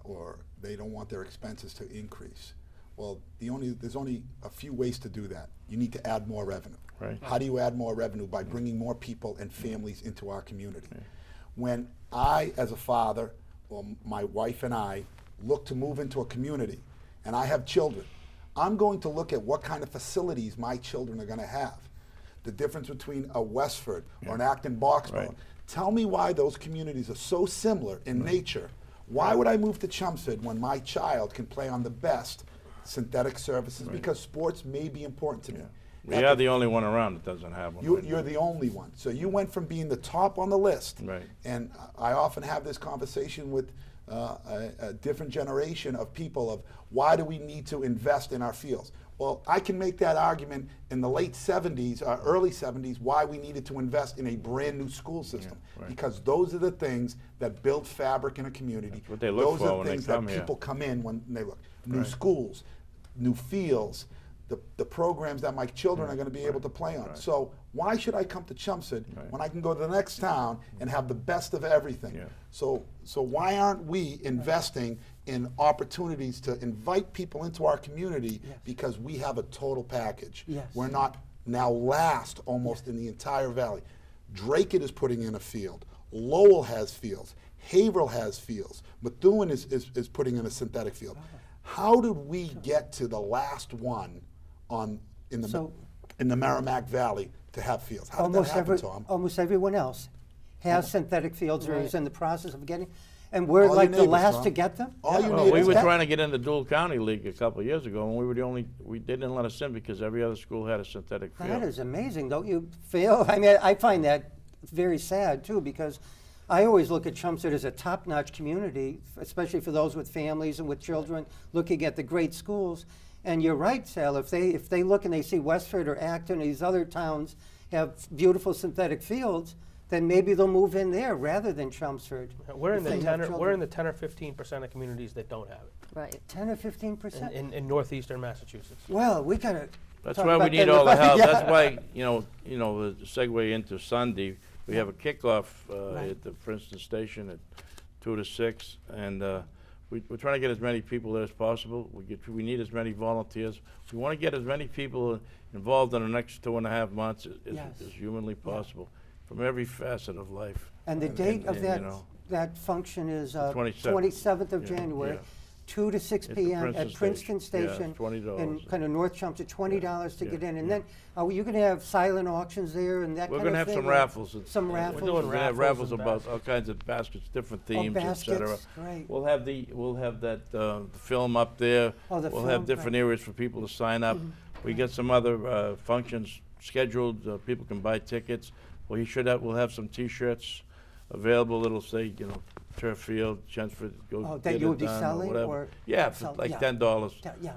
S4: or they don't want their expenses to increase, well, there's only a few ways to do that. You need to add more revenue.
S2: Right.
S4: How do you add more revenue? By bringing more people and families into our community. When I, as a father, or my wife and I, look to move into a community, and I have children, I'm going to look at what kind of facilities my children are going to have. The difference between a Westford or an Acton Boxborough.
S2: Right.
S4: Tell me why those communities are so similar in nature. Why would I move to Chelmsford when my child can play on the best synthetic surfaces? Because sports may be important to me.
S2: We are the only one around that doesn't have one. right
S4: You're
S2: now.
S4: the only one. So you went from being the top on the list.
S2: Right.
S4: And I often have this conversation with a different generation of people of why do we need to invest in our fields? Well, I can make that argument in the late 70s, early 70s, why we needed to invest in a brand new school system.
S2: right.
S4: Because those are the things that build fabric in a community.
S2: That's what they look
S4: those
S2: for
S4: are
S2: when
S4: the
S2: they
S4: things
S2: come
S4: that
S2: here.
S4: people come in when they look. New
S2: Right.
S4: schools, new fields, the programs that my children are going to be able to play on.
S2: Right.
S4: So why should I come to Chelmsford
S2: Right.
S4: when I can go to the next town and have the best of everything?
S2: Yeah.
S4: So why aren't we investing in opportunities to invite people into our community
S1: Yes.
S4: because we have a total package?
S1: Yes.
S4: We're not now last almost in the entire valley. Drake is putting in a field. Lowell has fields. Haverhill has fields. Methuen is putting in a synthetic field. How did we get to the last one in the Merrimack Valley to have fields? How did that happen, Tom?
S1: Almost everyone else has synthetic fields or is
S5: Right.
S1: in the process of getting, and we're
S4: All your
S1: like the
S4: neighbors,
S1: last
S4: Tom.
S1: to get them?
S4: All your
S2: Well, we
S4: neighbors.
S2: were
S1: that-
S2: trying to get in the dual county league a couple of years ago, and we were the only. They didn't let us in because every other school had a synthetic field.
S1: That is amazing, don't you feel? I mean, I find that very sad too, because I always look at Chelmsford as a top-notch community, especially for those with families and with children looking at the great schools. And you're right, Sal, if they look and they see Westford or Acton or these other towns have beautiful synthetic fields, then maybe they'll move in there rather than Chelmsford.
S3: We're in
S1: if
S3: the
S1: they have
S3: 10 or, we're
S1: children.
S3: in the 10 or 15% of communities that don't have it
S1: 10 or 15%?
S3: in northeastern Massachusetts.
S1: Well, we gotta
S2: That's
S1: talk
S2: why we
S1: about
S2: need
S1: that
S2: all the help.
S1: Yeah.
S2: That's why the segue into Sunday. We have a kickoff
S1: Right.
S2: at the Princeton Station at 2 to 6, and we're trying to get as many people there as possible. We need as many volunteers. We want to get as many people involved in the next 2.5 months
S1: Yes.
S2: as humanly possible from every facet of life.
S1: And the date of
S2: and,
S1: that,
S2: you know,
S1: that function is
S2: 27th.
S1: 27th of
S2: Yeah,
S1: January,
S2: yeah.
S1: 2 to 6
S2: At the
S1: p.m.
S2: Princeton
S1: at Princeton
S2: Station. Yeah,
S1: Station.
S2: $20.
S1: In kind of North Chelmsford, $20 to
S2: Yeah,
S1: get in. And
S2: yeah.
S1: then, are you going to have silent auctions there and that
S2: We're
S1: kind of
S2: going to have
S1: thing?
S2: some
S1: or
S2: raffles.
S1: Some
S2: We're
S1: raffles?
S3: doing
S2: going to have
S3: raffles
S2: raffles
S3: and
S2: about
S3: baskets.
S2: all kinds of baskets, different
S1: Oh,
S2: themes, etc.
S1: baskets, great.
S2: We'll have that film up there.
S1: Oh, the
S2: We'll
S1: film,
S2: have different
S1: right.
S2: areas for people to sign up. We got some other functions scheduled. People can buy tickets. We'll have some T-shirts available. It'll say, turf field, Chelmsford, go
S1: Oh, that
S2: get
S1: you
S2: it
S1: would be
S2: done,
S1: selling,
S2: whatever.
S1: or
S2: Yeah, for
S1: sell-
S2: like
S1: yeah.
S2: $10.
S1: Yeah,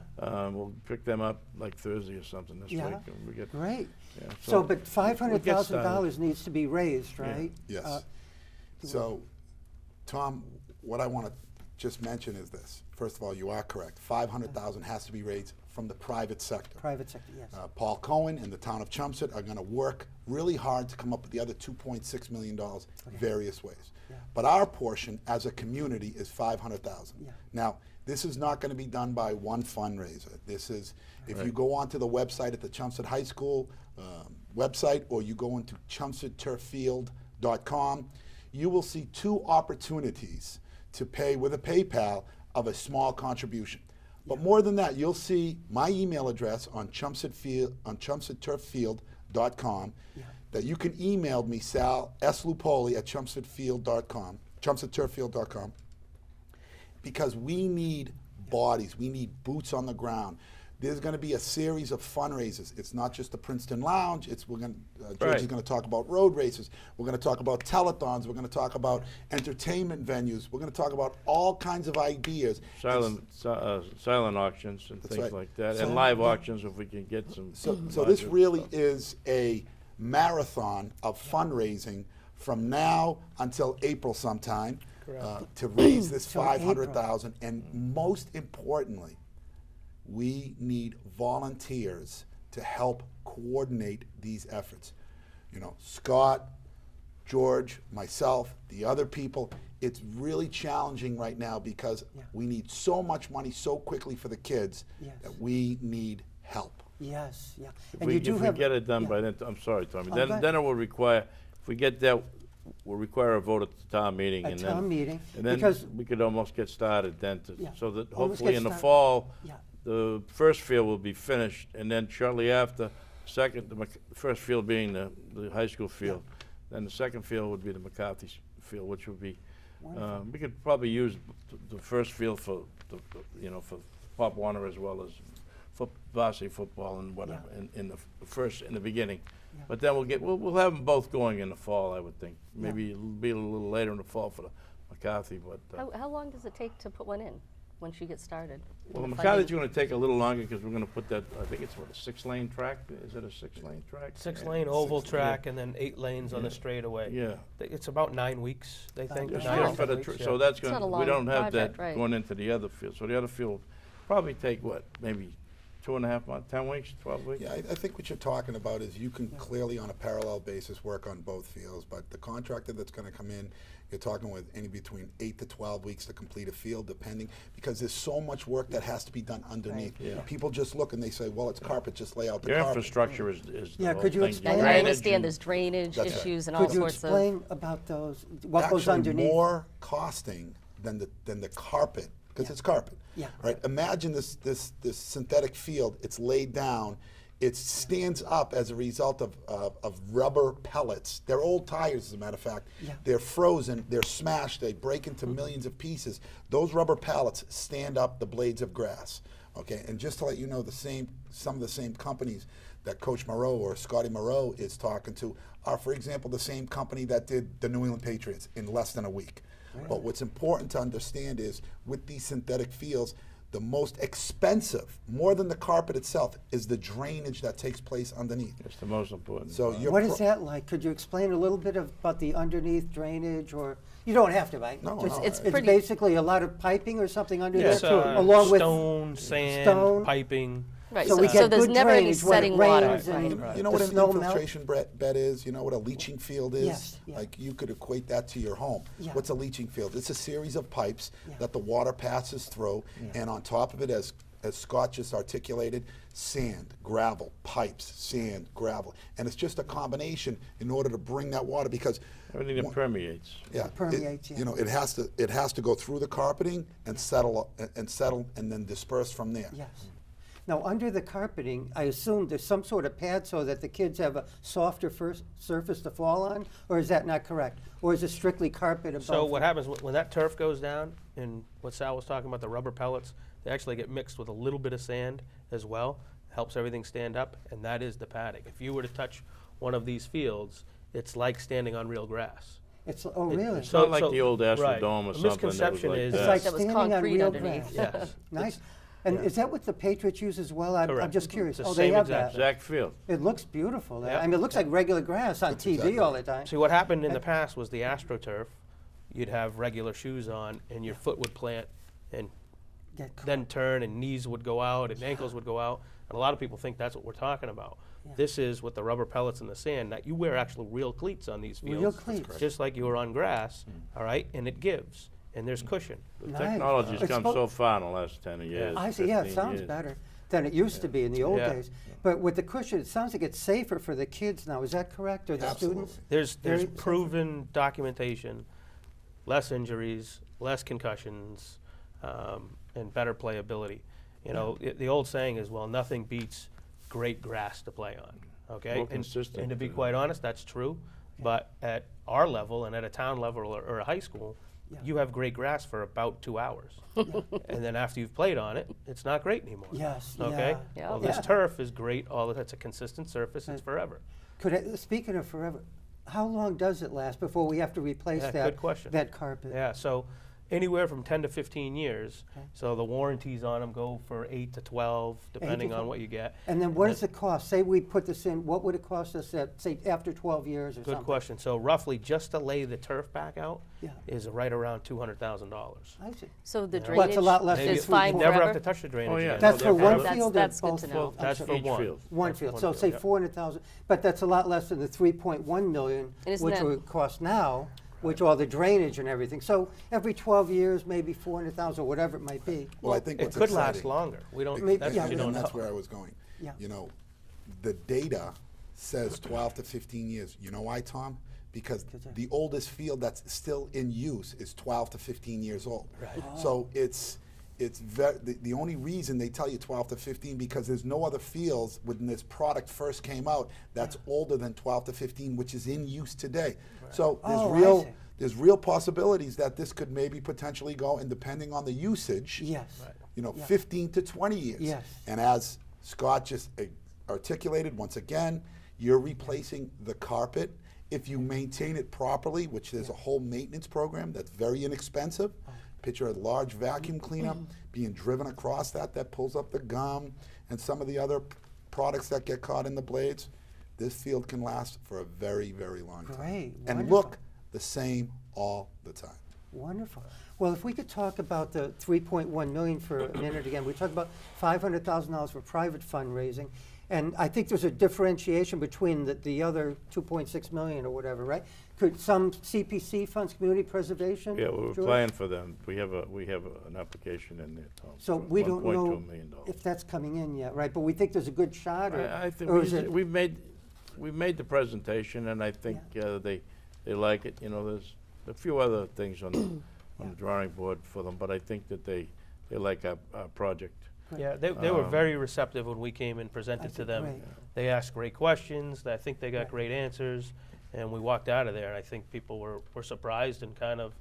S2: We'll pick them up like Thursday or something this
S1: Yeah.
S2: week. And we get,
S1: great.
S2: yeah,
S1: So,
S2: we'll
S1: but
S2: get
S1: $500,000
S2: started.
S1: needs to be raised, right?
S4: Yes. So, Tom, what I want to just mention is this. First of all, you are correct. $500,000 has to be raised from the private sector.
S1: Private sector, yes.
S4: Paul Cohen and the town of Chelmsford are going to work really hard to come up with the other $2.6 million various ways.
S1: Yeah.
S4: But our portion as a community is $500,000.
S1: Yeah.
S4: Now, this is not going to be done by one fundraiser. This is, if you go onto the website at the Chelmsford High School website, or you go into chelmsfordturffield.com, you will see two opportunities to pay with a PayPal of a small contribution. But more than that, you'll see my email address on chelmsfordturffield.com that you can email me, Sal S. Lupoli at chelmsfordturffield.com, because we need bodies, we need boots on the ground. There's going to be a series of fundraisers. It's not just the Princeton Lounge. George
S2: Right.
S4: is going to talk about road races. We're going to talk about telethons. We're going to talk about entertainment venues. We're going to talk about all kinds of ideas.
S2: silent auctions and
S4: That's
S2: things
S4: right.
S2: like that,
S1: So-
S2: and live auctions if we can get some.
S4: So this
S2: larger
S4: really
S2: stuff.
S4: is a marathon of fundraising from now until April sometime to raise this
S1: Till April.
S4: $500,000. And most importantly, we need volunteers to help coordinate these efforts. Scott, George, myself, the other people, it's really challenging right now because we need so much money so quickly for the kids
S1: Yes.
S4: that we need help.
S1: Yes, yeah.
S2: If
S1: And
S2: we,
S1: you do
S2: if we
S1: have.
S2: get it done
S1: yeah.
S2: by then, I'm sorry, Tommy.
S1: Oh,
S2: Then
S1: go ahead.
S2: then it will require. If we get that, will require a vote at the town meeting.
S1: A
S2: and
S1: town
S2: then,
S1: meeting,
S2: And then
S1: because-
S2: we could almost get started then,
S1: Yeah,
S2: so that
S1: almost
S2: hopefully
S1: get
S2: in the
S1: started.
S2: fall,
S1: Yeah.
S2: the first field will be finished, and then shortly after, the first field being the high school field, then the second field would be the McCarthy field, which would be. We could probably use the first field for for Pop Warner as well as varsity football and whatever in the beginning.
S1: Yeah.
S2: But then we'll have them both going in the fall, I would think. Maybe it'll be a little later in the fall for the McCarthy, but.
S5: How long does it take to put one in once you get started?
S2: Well, the
S5: Funding?
S2: McCarthy's going to take a little longer because we're going to put that, I think it's what, a 6-lane track? Is it a 6-lane track?
S3: 6-lane oval track and then 8 lanes on the straightaway.
S2: Yeah.
S3: It's about 9 weeks, they think.
S1: Just
S3: 9
S5: Wow.
S3: or
S2: For
S3: 10
S2: the
S3: weeks, yeah.
S2: so that's
S5: It's not
S2: going,
S5: a
S2: we
S5: long
S2: don't have
S5: project,
S2: that
S5: right.
S2: going into the other field. So the other field probably take what, maybe 2.5 months, 10 weeks, 12 weeks?
S4: Yeah, I think what you're talking about is you can clearly on a parallel basis work on both fields, but the contractor that's gonna come in, you're talking with any between 8 to 12 weeks to complete a field, depending, because there's so much work that has to be done underneath.
S2: Right. Yeah.
S4: People just look and they say, well, it's carpet, just lay out the
S2: Your
S4: carpet.
S2: infrastructure is
S1: Yeah,
S2: the whole
S1: could you
S2: thing.
S1: explain-
S5: I
S1: Drainage
S5: understand
S2: and-
S5: there's drainage
S4: That's right.
S5: issues and all
S1: Could you
S5: sorts of.
S1: explain about those, what goes
S4: Actually
S1: underneath?
S4: more costing than the carpet, because it's carpet.
S1: Yeah.
S4: Right. Imagine this synthetic field. It's laid down. It stands up as a result of rubber pellets. They're old tires, as a matter of fact.
S1: Yeah.
S4: They're frozen. They're smashed. They break into millions of pieces. Those rubber pallets stand up the blades of grass. Okay. And just to let you know, some of the same companies that Coach Moreau or Scotty Moreau is talking to are, for example, the same company that did the New England Patriots in less than a week. But what's important to understand is with these synthetic fields, the most expensive, more than the carpet itself, is the drainage that takes place underneath.
S2: It's the most important.
S4: So
S2: part.
S4: you're
S1: What is that like? Could you explain a little bit about the underneath drainage, or, you don't have to, right?
S4: No,
S1: Just-
S4: no,
S5: It's
S1: It's
S5: pretty-
S1: basically a lot of piping or something under
S3: Yeah,
S1: there, along with
S3: stone, sand,
S1: stone.
S3: piping.
S5: Right,
S1: So
S5: so,
S1: we get
S5: there's
S1: good
S5: never any
S1: drainage when it
S5: setting water.
S1: rains and-
S5: Right.
S4: You know
S1: The
S4: what an
S1: snow melt?
S4: infiltration bed is? You know what a leaching field is?
S1: Yes, yeah.
S4: Like you could equate that to your home.
S1: Yeah.
S4: What's a leaching field? It's a series of pipes
S1: Yeah.
S4: that the water passes through, and on top of it, as Scott just articulated, sand, gravel, pipes, sand, gravel. And it's just a combination in order to bring that water, because
S2: Everything that permeates.
S4: yeah,
S1: permeates, yeah.
S4: you know, it has to go through the carpeting and settle and then disperse from there.
S1: Yes. Now, under the carpeting, I assume there's some sort of pad so that the kids have a softer surface to fall on, or is that not correct? Or is it strictly carpet above?
S3: So what happens when that turf goes down, and what Sal was talking about, the rubber pellets, they actually get mixed with a little bit of sand as well. Helps everything stand up, and that is the padding. If you were to touch one of these fields, it's like standing on real grass.
S1: It's, oh, really?
S2: It's not like the old
S3: right.
S2: Astrodome or
S3: The
S2: something that was
S3: misconception
S2: like
S3: is
S2: that.
S1: It's like
S5: That was
S1: standing on
S5: concrete
S1: real
S5: underneath.
S1: grass.
S3: Yes.
S1: Nice. And is that what the Patriots use as well? I'm
S3: Correct.
S1: just curious.
S3: It's the
S1: Oh, they
S3: same
S1: have
S3: exact
S1: that.
S2: Zach Field.
S1: It looks beautiful.
S3: Yeah.
S1: I mean, it looks like regular grass on TV
S4: exactly
S1: all the time.
S3: See, what happened in the past was the AstroTurf, you'd have regular shoes on, and your foot would plant, and
S1: Get caught.
S3: then turn, and knees would go out, and ankles would go out. And a lot of people think that's what we're talking about.
S1: Yeah.
S3: This is with the rubber pellets in the sand. That you wear actual real cleats on these fields.
S1: Real cleats.
S3: Just like you were on grass, all right? And it gives, and there's cushion.
S2: The
S1: Nice.
S2: technology's
S1: It's
S2: come
S1: spo-
S2: so far in the last 10 years.
S1: I see, yeah, it
S2: 15
S1: sounds
S2: years.
S1: better than it used to be in the old
S3: Yeah.
S1: days. But with the cushion, it sounds like it's safer for the kids now. Is that correct, or the
S4: Absolutely.
S1: students?
S3: There's
S1: Very-
S3: proven documentation, less injuries, less concussions, and better playability. You know, the old saying is, well, nothing beats great grass to play on. Okay,
S2: More consistent.
S3: and to be quite honest, that's true. But at our level and at a town level or a high school,
S1: Yeah.
S3: you have great grass for about 2 hours, and then after you've played on it, it's not great anymore.
S1: Yes,
S3: Okay.
S1: yeah.
S5: Yeah.
S3: Well, this
S1: Yeah.
S3: turf is great. All that's a consistent surface. It's forever.
S1: Speaking of forever, how long does it last before we have to replace
S3: Yeah,
S1: that?
S3: good question.
S1: That carpet?
S3: Yeah, so anywhere from 10 to 15 years.
S1: Okay.
S3: So the warranties on them go for 8 to 12, depending on
S1: 12.
S3: what you get.
S1: And then what does it cost? Say we put this in, what would it cost us at, say, after 12 years or
S3: Good
S1: something?
S3: question. So roughly, just to lay the turf back out
S1: Yeah.
S3: is right around $200,000.
S1: I see.
S5: So the
S3: Yeah.
S5: drainage
S1: Well, it's a lot less
S3: Maybe
S1: than
S5: is
S1: three
S5: fine
S1: quarters.
S3: Never
S5: forever?
S3: have to touch the drainage
S2: Oh, yeah.
S3: again.
S1: That's
S2: No,
S1: for
S2: they're
S1: one
S2: forever.
S5: That's-
S1: field or
S5: that's good
S1: both
S5: to know.
S1: fields?
S3: That's
S1: I'm
S3: for
S1: sorry.
S2: Each
S3: one.
S2: field.
S1: One
S3: That's
S1: field,
S3: one
S1: so
S3: field,
S1: say
S3: yep.
S1: 400,000, but that's a lot less than the 3.1 million,
S5: And isn't
S1: which
S5: that-
S1: would cost now, which all the drainage and everything. So every 12 years, maybe 400,000, or whatever it might be.
S4: Well, I think
S3: It
S4: what's
S3: could last
S4: exciting-
S3: longer. We don't.
S1: Maybe-
S3: That's
S1: yeah,
S3: what we
S1: we
S3: don't
S4: and
S3: know.
S4: that's where I was going.
S1: Yeah.
S4: You know, the data says 12 to 15 years. You know why, Tom? Because the oldest field that's still in use is 12 to 15 years old.
S3: Right.
S4: So it's the only reason they tell you 12 to 15 because there's no other fields when this product first came out that's older than 12 to 15, which is in use today. So
S1: Oh, I see.
S4: there's real possibilities that this could maybe potentially go, and depending on the usage,
S1: Yes.
S3: Right.
S4: you know,
S1: Yeah.
S4: 15 to 20 years.
S1: Yes.
S4: And as Scott just articulated once again, you're replacing the carpet. If you maintain it properly, which there's a whole maintenance program that's very inexpensive, picture a large vacuum cleaner being driven across that pulls up the gum and some of the other products that get caught in the blades. This field can last for a very, very long time.
S1: Great,
S4: and
S1: wonderful.
S4: look the same all the time.
S1: Wonderful. Well, if we could talk about the 3.1 million for a minute again. We talked about $500,000 for private fundraising, and I think there's a differentiation between the other 2.6 million or whatever, right? Could some CPC funds, community preservation?
S2: Yeah, we were
S1: George?
S2: applying for them. We have an application in there, Tom.
S1: So
S2: for
S1: we don't know
S2: $1.2 million.
S1: if that's coming in yet, right? But we think there's a good shot, or,
S2: I think
S1: or is it?
S2: we've made the presentation, and I think they like it. You know, there's a few other things on the drawing board for them, but I think that they like our project.
S3: Yeah, they were very receptive when we came and presented to them.
S1: Great.
S3: They asked great questions. I think they got great answers, and we walked out of there. And I think people were surprised and kind of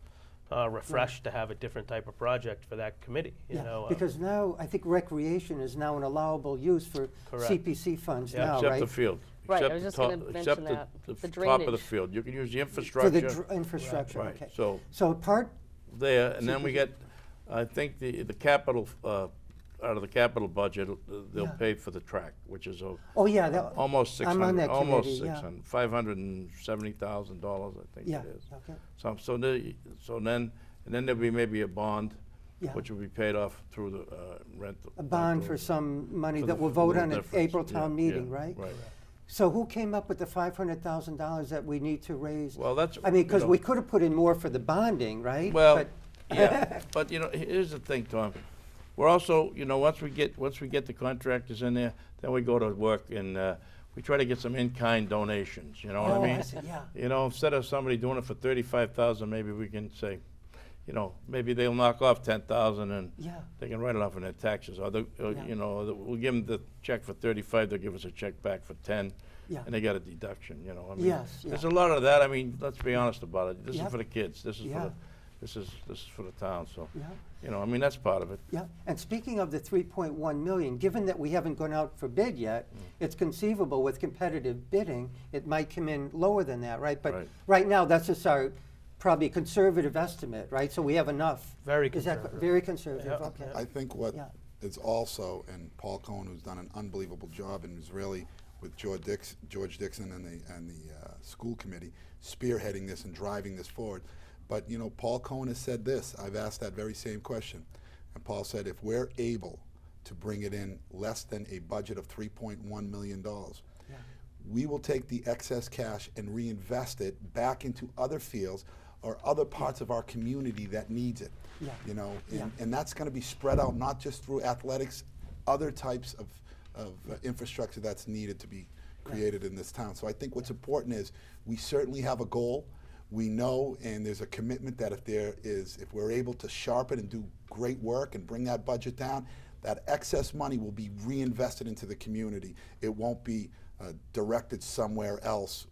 S3: refreshed to have a different type of project for that committee. You know,
S1: because now I think recreation is now an allowable use for
S3: Correct.
S1: CPC funds
S3: Yeah.
S1: now,
S2: Except
S1: right?
S2: the field.
S5: Right, I
S2: Except
S5: was
S2: the
S5: just gonna
S2: top-
S5: mention
S2: except
S5: that,
S2: the
S5: the
S2: top of the
S5: drainage.
S2: field. You can use the
S1: For
S2: infrastructure.
S1: the infrastructure,
S2: Right,
S1: okay.
S2: so
S1: part,
S2: there, and then we get, I think the capital, out of the capital budget, they'll
S1: Yeah.
S2: pay for the track, which is
S1: oh yeah, that,
S2: almost
S1: I'm on
S2: 600,
S1: that
S2: almost
S1: committee, yeah.
S2: 600, $570,000, I think
S1: yeah,
S2: it is.
S1: okay,
S2: So then there'll be maybe a bond,
S1: yeah.
S2: which will be paid off through the rental.
S1: A bond for
S2: rental-
S1: some money
S2: for
S1: that
S2: the
S1: we'll vote
S2: little
S1: on at
S2: difference.
S1: April
S2: Yeah,
S1: town
S2: yeah,
S1: meeting, right?
S2: Right.
S1: So who came up with the $500,000 that we need to raise?
S2: Well, that's.
S1: I mean,
S2: you
S1: because
S2: know,
S1: we could have put in more for the bonding, right?
S2: Well,
S1: But-
S2: yeah, but you know, here's the thing, Tom. We're also, you know, once we get the contractors in there, then we go to work and we try to get some in-kind donations. You know what
S1: Oh,
S2: I mean?
S1: I see, yeah.
S2: You know, instead of somebody doing it for $35,000, maybe we can say, you know, maybe they'll knock off $10,000 and
S1: Yeah.
S2: they can write it off in their taxes. Or,
S1: Yeah.
S2: you know, we'll give them the check for 35. They'll give us a check back for 10.
S1: Yeah.
S2: And they got a deduction. You know, I mean,
S1: Yes,
S2: there's
S1: yeah.
S2: a lot of that. I mean, let's be honest about it. This
S1: Yep.
S2: is for the kids. This is
S1: Yeah.
S2: for the. This is for the town, so,
S1: Yeah.
S2: you know, I mean, that's part of it.
S1: Yeah, and speaking of the 3.1 million, given that we haven't gone out for bid yet, it's conceivable with competitive bidding, it might come in lower than that, right? But
S2: Right.
S1: right now, that's just our probably conservative estimate, right? So we have enough.
S3: Very
S1: Is that
S3: conservative.
S1: very conservative?
S3: Yeah.
S1: Okay.
S4: I think what
S1: Yeah.
S4: is also, and Paul Cohen, who's done an unbelievable job and is really with George Dixon and the school committee spearheading this and driving this forward. But you know, Paul Cohen has said this. I've asked that very same question, and Paul said, if we're able to bring it in less than a budget of $3.1 million,
S1: Yeah.
S4: we will take the excess cash and reinvest it back into other fields or other parts of our community that needs it.
S1: Yeah.
S4: You know,
S1: Yeah.
S4: and that's going to be spread out not just through athletics, other types of infrastructure that's needed to be created in this town. So I think what's important is we certainly have a goal. We know, and there's a commitment that if we're able to sharpen and do great work and bring that budget down, that excess money will be reinvested into the community. It won't be directed somewhere else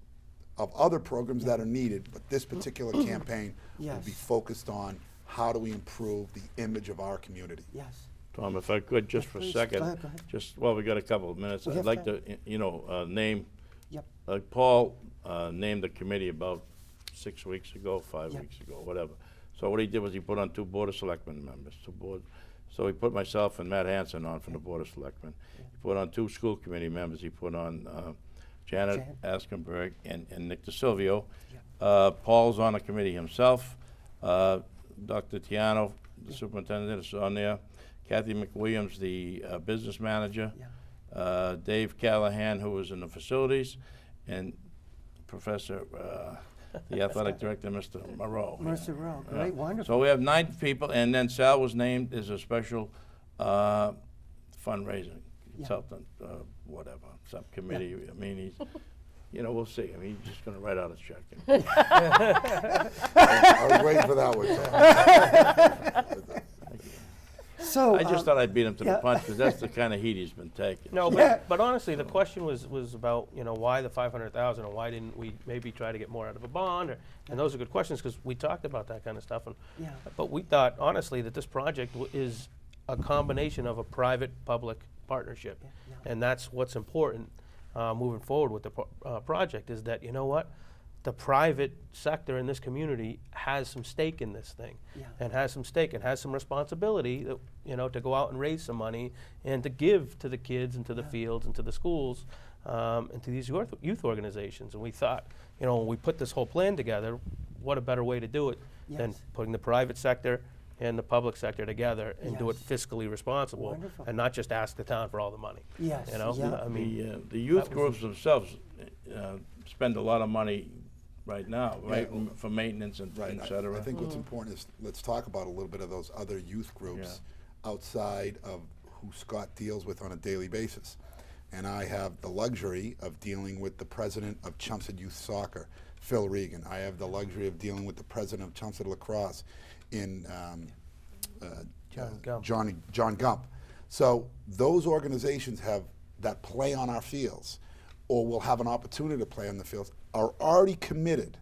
S4: of other programs that are needed, but this particular campaign will
S1: Yes.
S4: be focused on how do we improve the image of our community.
S1: Yes.
S2: Tom, if I could, just
S1: Yeah,
S2: for a
S1: please.
S2: second,
S1: Go ahead, go ahead.
S2: just, well, we got a couple of minutes.
S1: We
S2: I'd
S1: have
S2: like
S1: time.
S2: to, you know, name,
S1: Yep.
S2: Paul named the committee about 6 weeks ago, 5
S1: Yep.
S2: weeks ago, whatever. So what he did was he put on 2 Board of Selectmen members, so he put myself and Matt Hanson on from the Board of Selectmen. He put on 2 school committee members. He put on Janet Askenberg and Nick DeSilvio. Paul's on the committee himself. Dr. Tiano, the superintendent, is on there. Kathy McWilliams, the business manager.
S1: Yeah.
S2: Dave Callahan, who was in the facilities, and Professor, the athletic director, Mr. Moreau.
S1: Mercer Row, great, wonderful.
S2: So we have 9 people, and then Sal was named as a special fundraising consultant, whatever, subcommittee. I mean, he's, you know, we'll see. I mean, he's just going to write out a check.
S4: I was waiting for that one, Tom.
S1: So,
S2: I just thought I'd beat him to
S1: yeah.
S2: the punch, because that's the kind of heat he's been taking.
S3: No,
S1: Yeah.
S3: but honestly, the question was about, you know, why the 500,000 and why didn't we maybe try to get more out of a bond? And those are good questions because we talked about that kind of stuff.
S1: Yeah.
S3: But we thought honestly that this project is a combination of a private-public partnership.
S1: Yeah.
S3: And that's what's important moving forward with the project, is that, you know what, the private sector in this community has some stake in this thing,
S1: Yeah.
S3: and has some stake and has some responsibility, you know, to go out and raise some money and to give to the kids and to the fields and to the schools and to these youth organizations. And we thought, you know, when we put this whole plan together, what a better way to do it than
S1: Yes.
S3: putting the private sector and the public sector together and do it
S1: Yes.
S3: fiscally responsible,
S1: Wonderful.
S3: and not just ask the town for all the money.
S1: Yes,
S3: You know,
S1: yeah.
S3: I mean,
S2: The youth
S3: that was
S2: groups themselves spend a lot of money right now, right,
S4: Yeah.
S2: for maintenance and
S4: Right.
S2: et cetera.
S4: I think what's important is, let's talk about a little bit of those other youth groups outside of who Scott deals with on a daily basis. And I have the luxury of dealing with the president of Chelmsford Youth Soccer, Phil Regan. I have the luxury of dealing with the president of Chelmsford Lacrosse in John Gump. So those organizations that play on our fields, or will have an opportunity to play on the fields, are already committed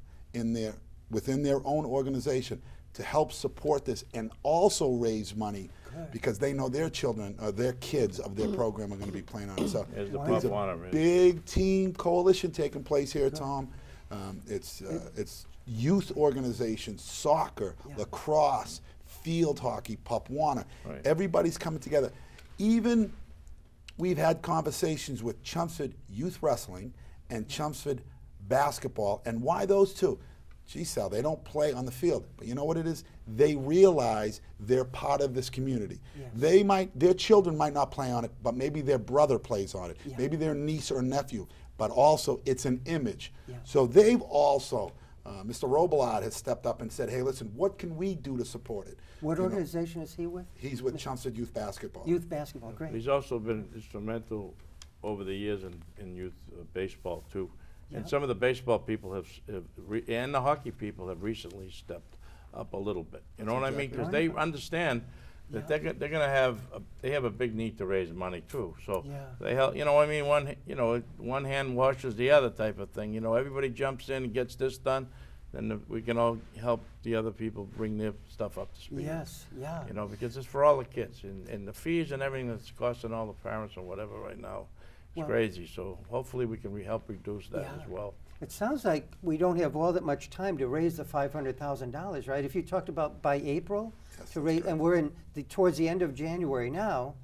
S4: within their own organization to help support this and also raise money because they know their children or their kids of their program are going to be playing on it. So
S2: There's the
S1: Wonderful.
S2: Pop Warner race.
S4: big team coalition taking place here, Tom. It's youth organizations, soccer, lacrosse, field hockey, Pop Warner.
S2: Right.
S4: Everybody's coming together. Even we've had conversations with Chelmsford Youth Wrestling and Chelmsford Basketball. And why those two? Gee, Sal, they don't play on the field. But you know what it is? They realize they're part of this community.
S1: Yes.
S4: Their children might not play on it, but maybe their brother plays on it.
S1: Yeah.
S4: Maybe their niece or nephew. But also, it's an image.
S1: Yeah.
S4: So they've also, Mr. Robillard has stepped up and said, hey, listen, what can we do to support it?
S1: What
S4: You know,
S1: organization is he with?
S4: he's with Chelmsford Youth Basketball.
S1: Youth basketball, great.
S2: He's also been instrumental over the years in youth baseball too. And some of the baseball people and the hockey people have recently stepped up a little bit. You know what I mean? Because they understand that they're going to have a big need to raise money too. So
S1: Yeah.
S2: they help. You know what I mean? One hand washes the other type of thing. You know, everybody jumps in and gets this done, then we can all help the other people bring their stuff up to speed.
S1: Yes, yeah.
S2: You know, because it's for all the kids, and the fees and everything that's costing all the parents or whatever right now, it's
S1: Well-
S2: crazy. So hopefully we can help reduce that
S1: Yeah.
S2: as well.
S1: It sounds like we don't have all that much time to raise the $500,000, right? If you talked about by April,
S4: Yes,
S1: to
S4: that's
S1: raise,
S4: correct.
S1: and we're towards the end of January now,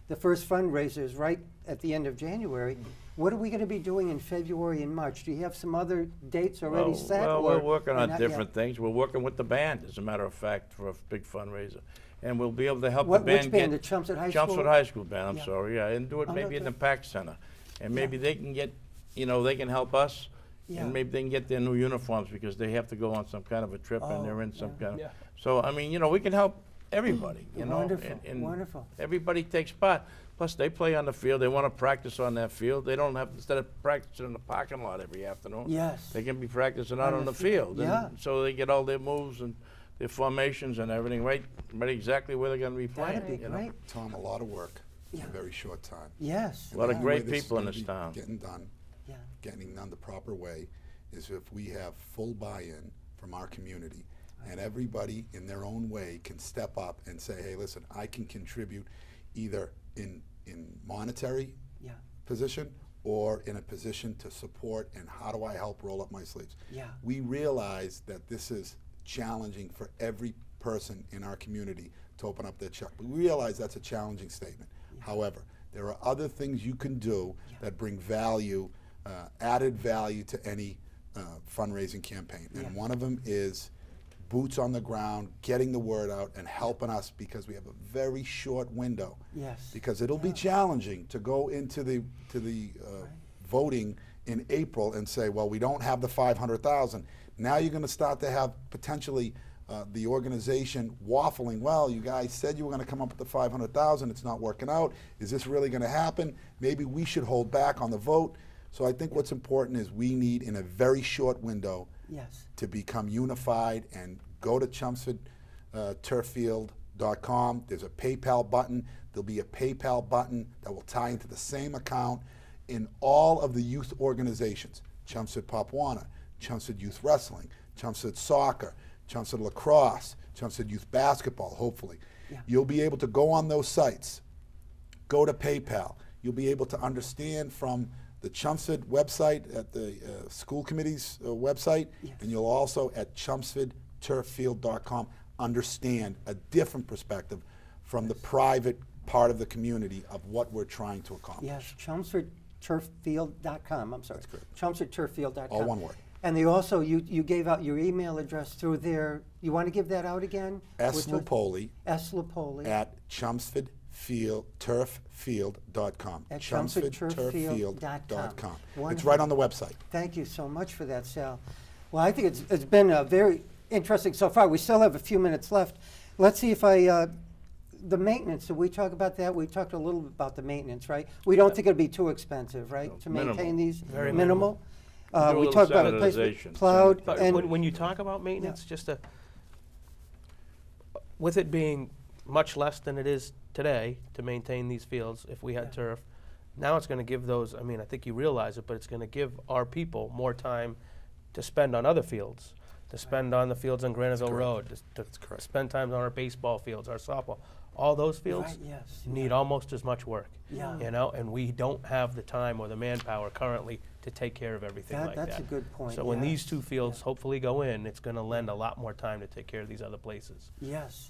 S1: the first fundraiser is right at the end of January. What are we going to be doing in February and March? Do you have some other dates already set?
S2: Well,
S1: or-
S2: we're working
S1: or
S2: on
S1: not yet?
S2: different things. We're working with the band, as a matter of fact, for a big fundraiser. And we'll be able to help the
S1: Which
S2: band
S1: band?
S2: get.
S1: The Chelmsford High School?
S2: Chelmsford High School band, I'm
S1: Yeah.
S2: sorry, yeah, and do it
S1: Oh,
S2: maybe in the
S1: okay.
S2: PAC Center. And maybe they can get, they can help us,
S1: Yeah.
S2: and maybe they can get their new uniforms because they have to go on some kind of a trip and they're
S1: Oh,
S2: in some
S1: yeah.
S2: kind of.
S3: Yeah.
S2: So, I mean, we can help everybody,
S1: Wonderful,
S2: and
S1: wonderful.
S2: everybody takes part. Plus, they play on the field. They want to practice on that field. They don't have, instead of practicing in the parking lot every afternoon.
S1: Yes.
S2: They can be practicing out on the field.
S1: Yeah.
S2: And so they get all their moves and their formations and everything right exactly where they're going to be playing.
S1: That'd be
S2: you know?
S1: great.
S4: Tom, a lot of work in
S1: Yeah.
S4: a very short time.
S1: Yes.
S2: A lot of
S4: The
S2: great
S4: way this is
S2: people in
S4: gonna
S2: this
S4: be
S2: town.
S4: Getting done,
S1: Yeah.
S4: getting done the proper way, is if we have full buy-in from our community, and everybody in their own way can step up and say, hey, listen, I can contribute either in monetary
S1: Yeah.
S4: position or in a position to support, and how do I help roll up my sleeves?
S1: Yeah.
S4: We realize that this is challenging for every person in our community to open up their checkbook. We realize that's a challenging statement. However, there are other things you can do that bring value, added value to any fundraising campaign. And one of them is boots on the ground, getting the word out and helping us, because we have a very short window.
S1: Yes.
S4: Because it'll be challenging to go into the voting in April and say, well, we don't have the 500,000. Now you're going to start to have potentially the organization waffling. Well, you guys said you were going to come up with the 500,000. It's not working out. Is this really going to happen? Maybe we should hold back on the vote. So I think what's important is we need, in a very short window,
S1: Yes.
S4: to become unified and go to ChelmsfordTurffield.com. There's a PayPal button. There'll be a PayPal button that will tie into the same account in all of the youth organizations: Chelmsford Pop Warner, Chelmsford Youth Wrestling, Chelmsford Soccer, Chelmsford Lacrosse, Chelmsford Youth Basketball, hopefully.
S1: Yeah.
S4: You'll be able to go on those sites, go to PayPal. You'll be able to understand from the Chelmsford website at the school committee's website, and you'll also at chelmsfordturffield.com understand a different perspective from the private part of the community of what we're trying to accomplish.
S1: Yes, chelmsfordturffield.com, I'm sorry.
S4: That's correct.
S1: chelmsfordturffield.com.
S4: All one word.
S1: And they also, you gave out your email address through there. You want to give that out again?
S4: S.
S1: Which was-
S4: Lupoli
S1: S. Lupoli.
S4: at chelmsfordturffield.com.
S1: At chelmsfordturffield.com.
S4: It's
S1: Wonderful.
S4: right on the website.
S1: Thank you so much for that, Sal. Well, I think it's been very interesting so far. We still have a few minutes left. Let's see if the maintenance, did we talk about that? We talked a little bit about the maintenance, right? We don't think it'd be too expensive, right,
S2: No,
S1: to maintain
S2: minimal.
S1: these?
S3: Very
S1: Minimal.
S2: Do a
S1: We
S2: little
S1: talked about replacement
S2: sanitization.
S1: plowed
S3: But
S1: and.
S3: when you talk about maintenance, with it being much less than it is today to maintain these fields, if we had turf, now it's going to give those, I mean, I think you realize it, but it's going to give our people more time to spend on other fields, to spend on the fields on Graniteville Road, to spend time on our baseball fields, our softball. All those fields
S1: Right, yes,
S3: need almost as much work,
S1: Yeah.
S3: you know, and we don't have the time or the manpower currently to take care of everything like that.
S1: That's a good point,
S3: So when
S1: yeah.
S3: these two fields hopefully go in, it's going to lend a lot more time to take care of these other places.
S1: Yes.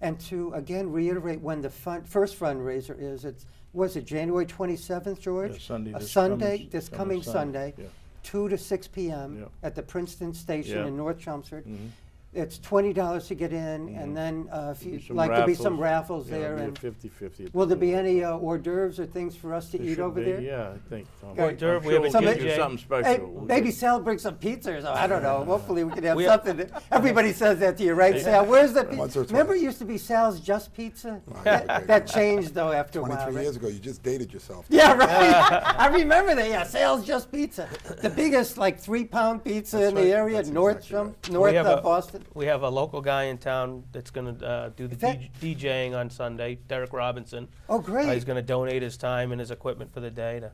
S1: And to, again, reiterate when the first fundraiser is, was it January 27th, George?
S2: Yeah, Sunday
S1: A
S2: this
S1: Sunday,
S2: coming-
S1: this
S2: coming
S1: coming Sunday,
S2: yeah.
S1: 2 to 6 p.m.
S2: Yeah.
S1: at the Princeton Station
S2: Yeah.
S1: in North Chelmsford.
S2: Mhm.
S1: It's $20 to get in, and then if
S2: There'll be
S1: you'd
S2: some
S1: like, there'll be some raffles
S2: Yeah,
S1: there.
S2: it'll
S1: And
S2: be a 50-50.
S1: will there be any hors d'oeuvres or things for us to
S2: There
S1: eat
S2: should
S1: over
S2: be,
S1: there?
S2: Yeah, I think.
S1: Hors
S3: d'oeuvre,
S2: I'm
S3: we have a
S2: sure we'll
S1: DJ.
S2: do something
S1: Hey,
S2: special. We'll
S1: maybe
S2: get-
S1: Sal bring some pizza or something. I don't know. Hopefully we can have
S3: We have-
S1: something. Everybody says that to you, right, Sal? Where's the
S4: Once or
S1: pizza? Remember it
S4: twice.
S1: used to be Sal's Just Pizza?
S4: Wow,
S1: That
S4: great.
S1: changed, though, after a while,
S4: 23
S1: right?
S4: years ago, you just dated yourself.
S1: Yeah, right. I remember that. Yeah, Sal's Just Pizza, the biggest like 3-pound pizza
S4: That's
S1: in
S4: right.
S1: the area,
S4: That's
S1: north
S4: exactly right.
S1: north
S3: We have
S1: Boston.
S3: We have a local guy in town that's going to do the
S1: Is that-
S3: DJing on Sunday, Derek Robinson.
S1: Oh, great.
S3: He's going to donate his time and his equipment for the day to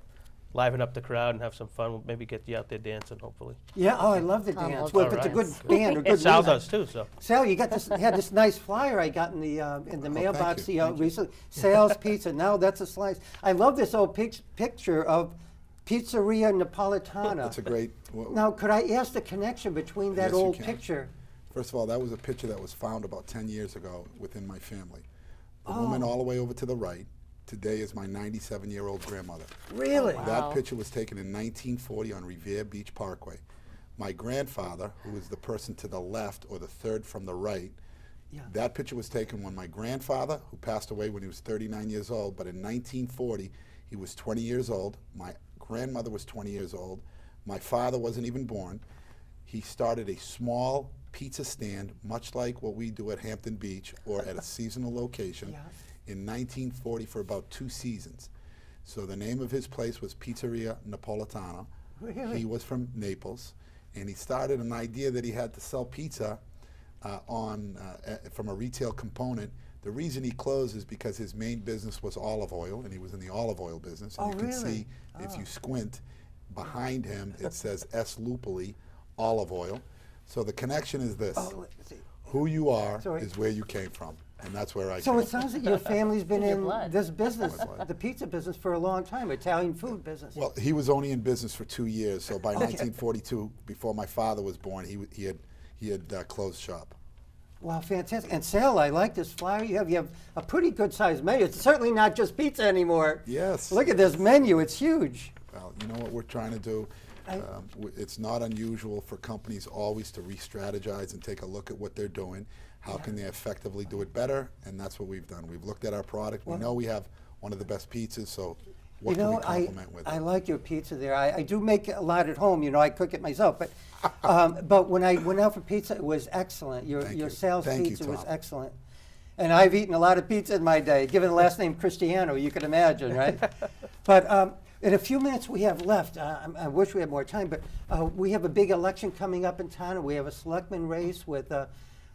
S3: liven up the crowd and have some fun. We'll maybe get you out there dancing, hopefully.
S1: Yeah. Oh, I love the
S5: Tom
S1: dance.
S5: loves
S1: Well,
S3: to
S1: if it's a good
S5: dance.
S1: band or good
S3: Sal
S1: music.
S3: does too, so.
S1: Sal, you got this. Had this nice flyer I got in the mailbox
S4: you, thank you.
S1: recently. Sal's Pizza. Now that's a slice. I love this old picture of Pizzeria Napolitana.
S4: That's a great.
S1: Now, could I ask the connection between that
S4: Yes, you
S1: old
S4: can.
S1: picture?
S4: First of all, that was a picture that was found about 10 years ago within my family. The
S1: Oh.
S4: woman all the way over to the right today is my 97-year-old grandmother.
S1: Really?
S5: wow.
S4: That picture was taken in 1940 on Revere Beach Parkway. My grandfather, who is the person to the left or the third from the right,
S1: Yeah.
S4: that picture was taken when my grandfather, who passed away when he was 39 years old, but in 1940 he was 20 years old. My grandmother was 20 years old. My father wasn't even born. He started a small pizza stand, much like what we do at Hampton Beach or at a seasonal location,
S1: Yeah.
S4: in 1940 for about 2 seasons. So the name of his place was Pizzeria Napolitana.
S1: Really?
S4: He was from Naples, and he started an idea that he had to sell pizza from a retail component. The reason he closed is because his main business was olive oil, and he was in the olive oil business. And
S1: Oh,
S4: you can
S1: really?
S4: see, if you squint, behind him it says S. Lupoli, olive oil. So the connection is this.
S1: Oh, let's see.
S4: Who you are
S1: Sorry.
S4: is where you came from, and that's where I
S1: So
S4: came
S1: it sounds like your family's been
S5: in your
S1: in
S5: blood.
S1: this business,
S4: My blood.
S1: the pizza business, for a long time, Italian food business.
S4: Well, he was only in business for 2 years, so by
S1: Okay.
S4: 1942, before my father was born, he had closed shop.
S1: Wow, fantastic. And Sal, I like this flyer you have. You have a pretty good sized menu. It's certainly not just pizza anymore.
S4: Yes.
S1: Look at this menu. It's huge.
S4: Well, you know what we're trying to do? It's not unusual for companies always to re-strategize and take a look at what they're doing. How can they effectively do it better? And that's what we've done. We've looked at our product. We know we have one of the best pizzas, so what can we complement with
S1: I
S4: it?
S1: like your pizza there. I do make a lot at home. You know, I cook it myself. But when I went out for pizza, it was excellent. Your
S4: Thank you.
S1: Sal's
S4: Thank you,
S1: pizza was
S4: Tom.
S1: excellent. And I've eaten a lot of pizza in my day. Given the last name Christiano, you can imagine, right? But in a few minutes we have left, I wish we had more time, but we have a big election coming up in town, and we have a selectman race with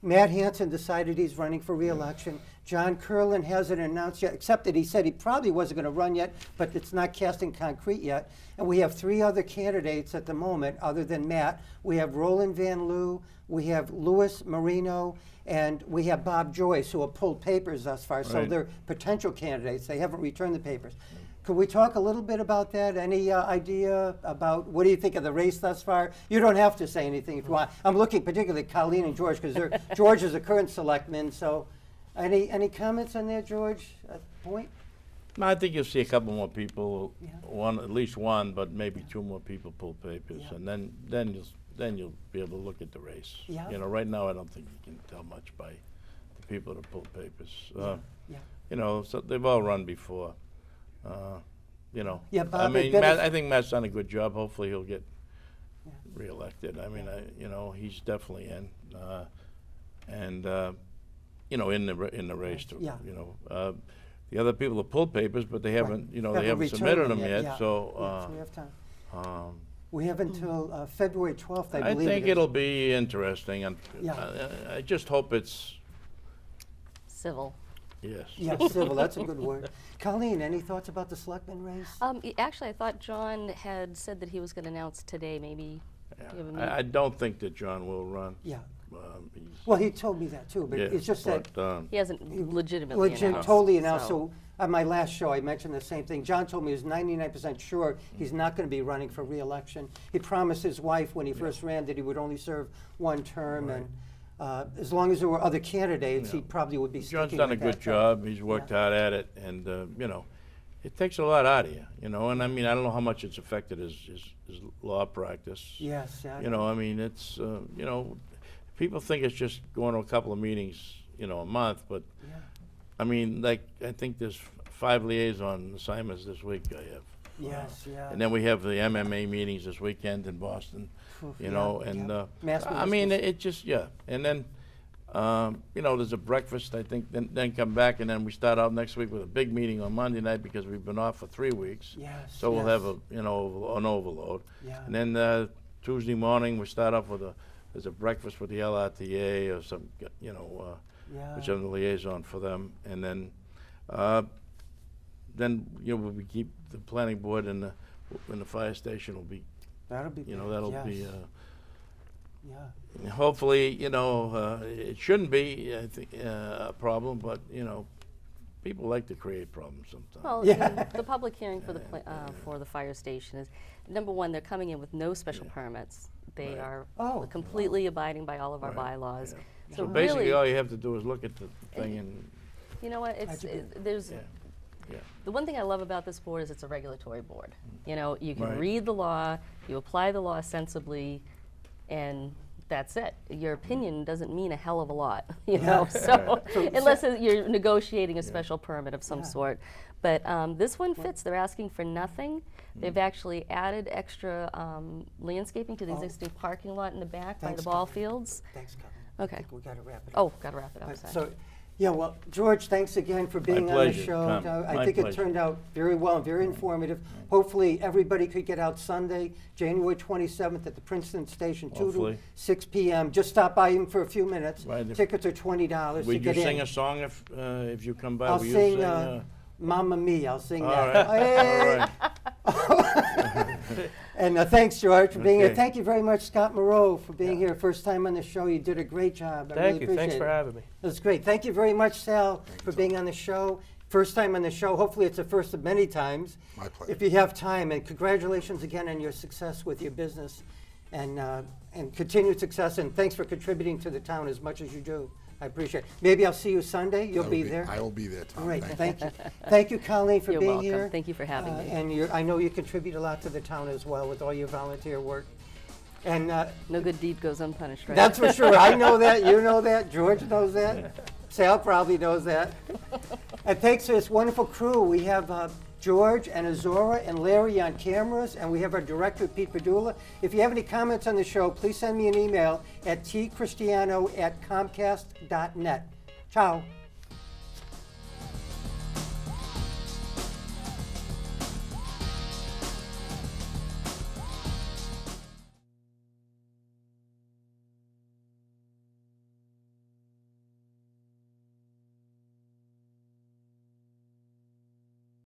S1: Matt Hansen decided he's running for re-election. John Curlin hasn't announced yet, except that he said he probably wasn't going to run yet, but it's not cast in concrete yet. And we have 3 other candidates at the moment, other than Matt. We have Roland Van Loo, we have Louis Marino, and we have Bob Joyce, who have pulled papers thus far. So
S2: Right.
S1: they're potential candidates. They haven't returned the papers. Could we talk a little bit about that? Any idea about what do you think of the race thus far? You don't have to say anything if you want. I'm looking particularly at Colleen and George because George is the current selectman. So, any comments on that, George? Point?
S2: No, I think you'll see a couple more people,
S1: Yeah.
S2: at least one, but maybe 2 more people pull papers,
S1: Yeah.
S2: and then you'll be able to look at the race.
S1: Yeah.
S2: You know, right now I don't think you can tell much by the people that pull papers.
S1: Yeah.
S2: You know, so they've all run before. You know,
S1: Yeah,
S2: I
S1: Bob,
S2: mean,
S1: they better-
S2: Matt, I think Matt's done a good job. Hopefully, he'll get
S1: Yeah.
S2: reelected. I mean, you know, he's definitely in, and you know, in the race. To,
S1: Yeah.
S2: You know, the other people have pulled papers, but they haven't. You know, they haven't
S1: returned
S2: submitted them yet.
S1: Yeah.
S2: So.
S1: Yeah, so we have time.
S2: Um,
S1: We have until February 12th, I
S2: I
S1: believe.
S2: think
S1: it is.
S2: it'll be interesting, and
S1: Yeah.
S2: I just hope it's
S5: Civil.
S2: yes.
S1: Yeah, civil, that's a good word. Colleen, any thoughts about the selectman race?
S5: Actually, I thought John had said that he was going to announce today, maybe.
S2: Yeah.
S5: Do you have a
S2: I don't think that John will run.
S1: Yeah.
S2: He's-
S1: Well, he told me that too, but
S2: yeah,
S1: it's just that
S2: but,
S5: He hasn't legitimately
S1: legit,
S5: announced.
S1: totally announced. So at my last show, I mentioned the same thing. John told me he was 99% sure he's not going to be running for re-election. He promised his wife when he first ran that he would only serve 1 term, and as long as there were other candidates, he probably would be
S2: John's
S1: sticking
S2: done a
S1: with
S2: good
S1: that.
S2: job. He's worked hard at it, and you know, it takes a lot out of you. You know, and I mean, I don't know how much it's affected his law practice.
S1: Yes. Yeah,
S2: You know, I mean, it's you know, people think it's just going to a couple of meetings, you know, a month, but
S1: Yeah.
S2: I mean, like I think there's 5 liaison assignments this week. I have.
S1: Yes. Yeah.
S2: And then we have the MMA meetings this weekend in Boston,
S1: Oof,
S2: you
S1: yeah,
S2: know, and
S1: yeah. Mass
S2: I mean,
S1: ministers.
S2: it just, yeah. And then, you know, there's a breakfast, I think, then come back, and then we start out next week with a big meeting on Monday night because we've been off for 3 weeks.
S1: Yes.
S2: So we'll
S1: yes.
S2: have a, you know, an overload.
S1: Yeah.
S2: And then Tuesday morning, we start off with there's a breakfast with the LRTA or some, you know,
S1: Yeah.
S2: which I'm the liaison for them. And then, you know, we keep the planning board and the fire station will be,
S1: That'll be.
S2: you know,
S1: big,
S2: that'll
S1: yes.
S2: be,
S1: Yeah.
S2: hopefully, you know, it shouldn't be, I think, a problem, but, you know, people like to create problems sometimes.
S5: Well,
S1: Yeah.
S5: the public hearing for the fire station is, number one, they're coming in with no special permits. They
S2: Right.
S5: are
S1: Oh.
S5: completely abiding by all of our
S2: Right,
S5: bylaws.
S2: yeah.
S5: So
S2: So basically,
S5: really,
S2: all you have to do is look at the thing and,
S5: you know what,
S1: How'd you do?
S5: there's,
S2: yeah, yeah.
S5: the one thing I love about this board is it's a regulatory board. You know, you can
S2: Right.
S5: read the law, you apply the law sensibly, and that's it. Your opinion doesn't mean a hell of a lot, you know, so, unless you're negotiating a special permit of some
S1: Yeah.
S5: sort. But this one fits. They're asking for nothing. They've actually added extra landscaping to the
S1: Oh.
S5: existing parking lot in the back by
S1: Thanks,
S5: the ball
S1: Colleen.
S5: fields.
S1: Thanks, Colleen.
S5: Okay.
S1: I think we got to wrap it up.
S5: Oh, gotta wrap it up.
S1: But
S5: sorry.
S1: So, yeah, well, George, thanks again for being on the
S2: pleasure,
S1: show.
S2: Tom.
S1: I
S2: My
S1: think it
S2: pleasure.
S1: turned out very well and very informative. Hopefully, everybody could get out Sunday, January 27th at the Princeton Station, 2 to
S2: Hopefully.
S1: 6 p.m. Just stop by even for a few minutes.
S2: Right, if-
S1: Tickets are $20 to
S2: Would you
S1: get
S2: sing
S1: in.
S2: a song if you come by?
S1: I'll
S2: Will you
S1: sing
S2: sing,
S1: Mamma Mia. I'll sing
S2: all
S1: that.
S2: right, all right.
S1: And thanks, George, for being here.
S2: Okay.
S1: Thank you very much, Scott Moreau, for being here. First time on the show. You did a great job. I
S3: Thank
S1: really
S3: you.
S1: appreciate
S3: Thanks
S1: it.
S3: for having me.
S1: That's great. Thank you very much, Sal, for being on the show. First time on the show. Hopefully it's the first of many times.
S4: My pleasure.
S1: If you have time. And congratulations again on your success with your business and continued success. And thanks for contributing to the town as much as you do. I appreciate it. Maybe I'll see you Sunday. You'll
S4: I will
S1: be there.
S4: I will be there, Tom.
S1: Great.
S4: Thank you.
S1: Thank you. Thank you, Colleen, for
S5: You're
S1: being
S5: welcome.
S1: here.
S5: Thank you for having me.
S1: And I know you contribute a lot to the town as well with all your volunteer work. And
S5: No good deed goes unpunished, right?
S1: that's for sure. I know that. You know that. George knows that. Sal probably knows that. And thanks to this wonderful crew, we have George and Azora and Larry on cameras, and we have our director, Pete Padula. If you have any comments on the show, please send me an email at tcristiano@comcast.net. Ciao.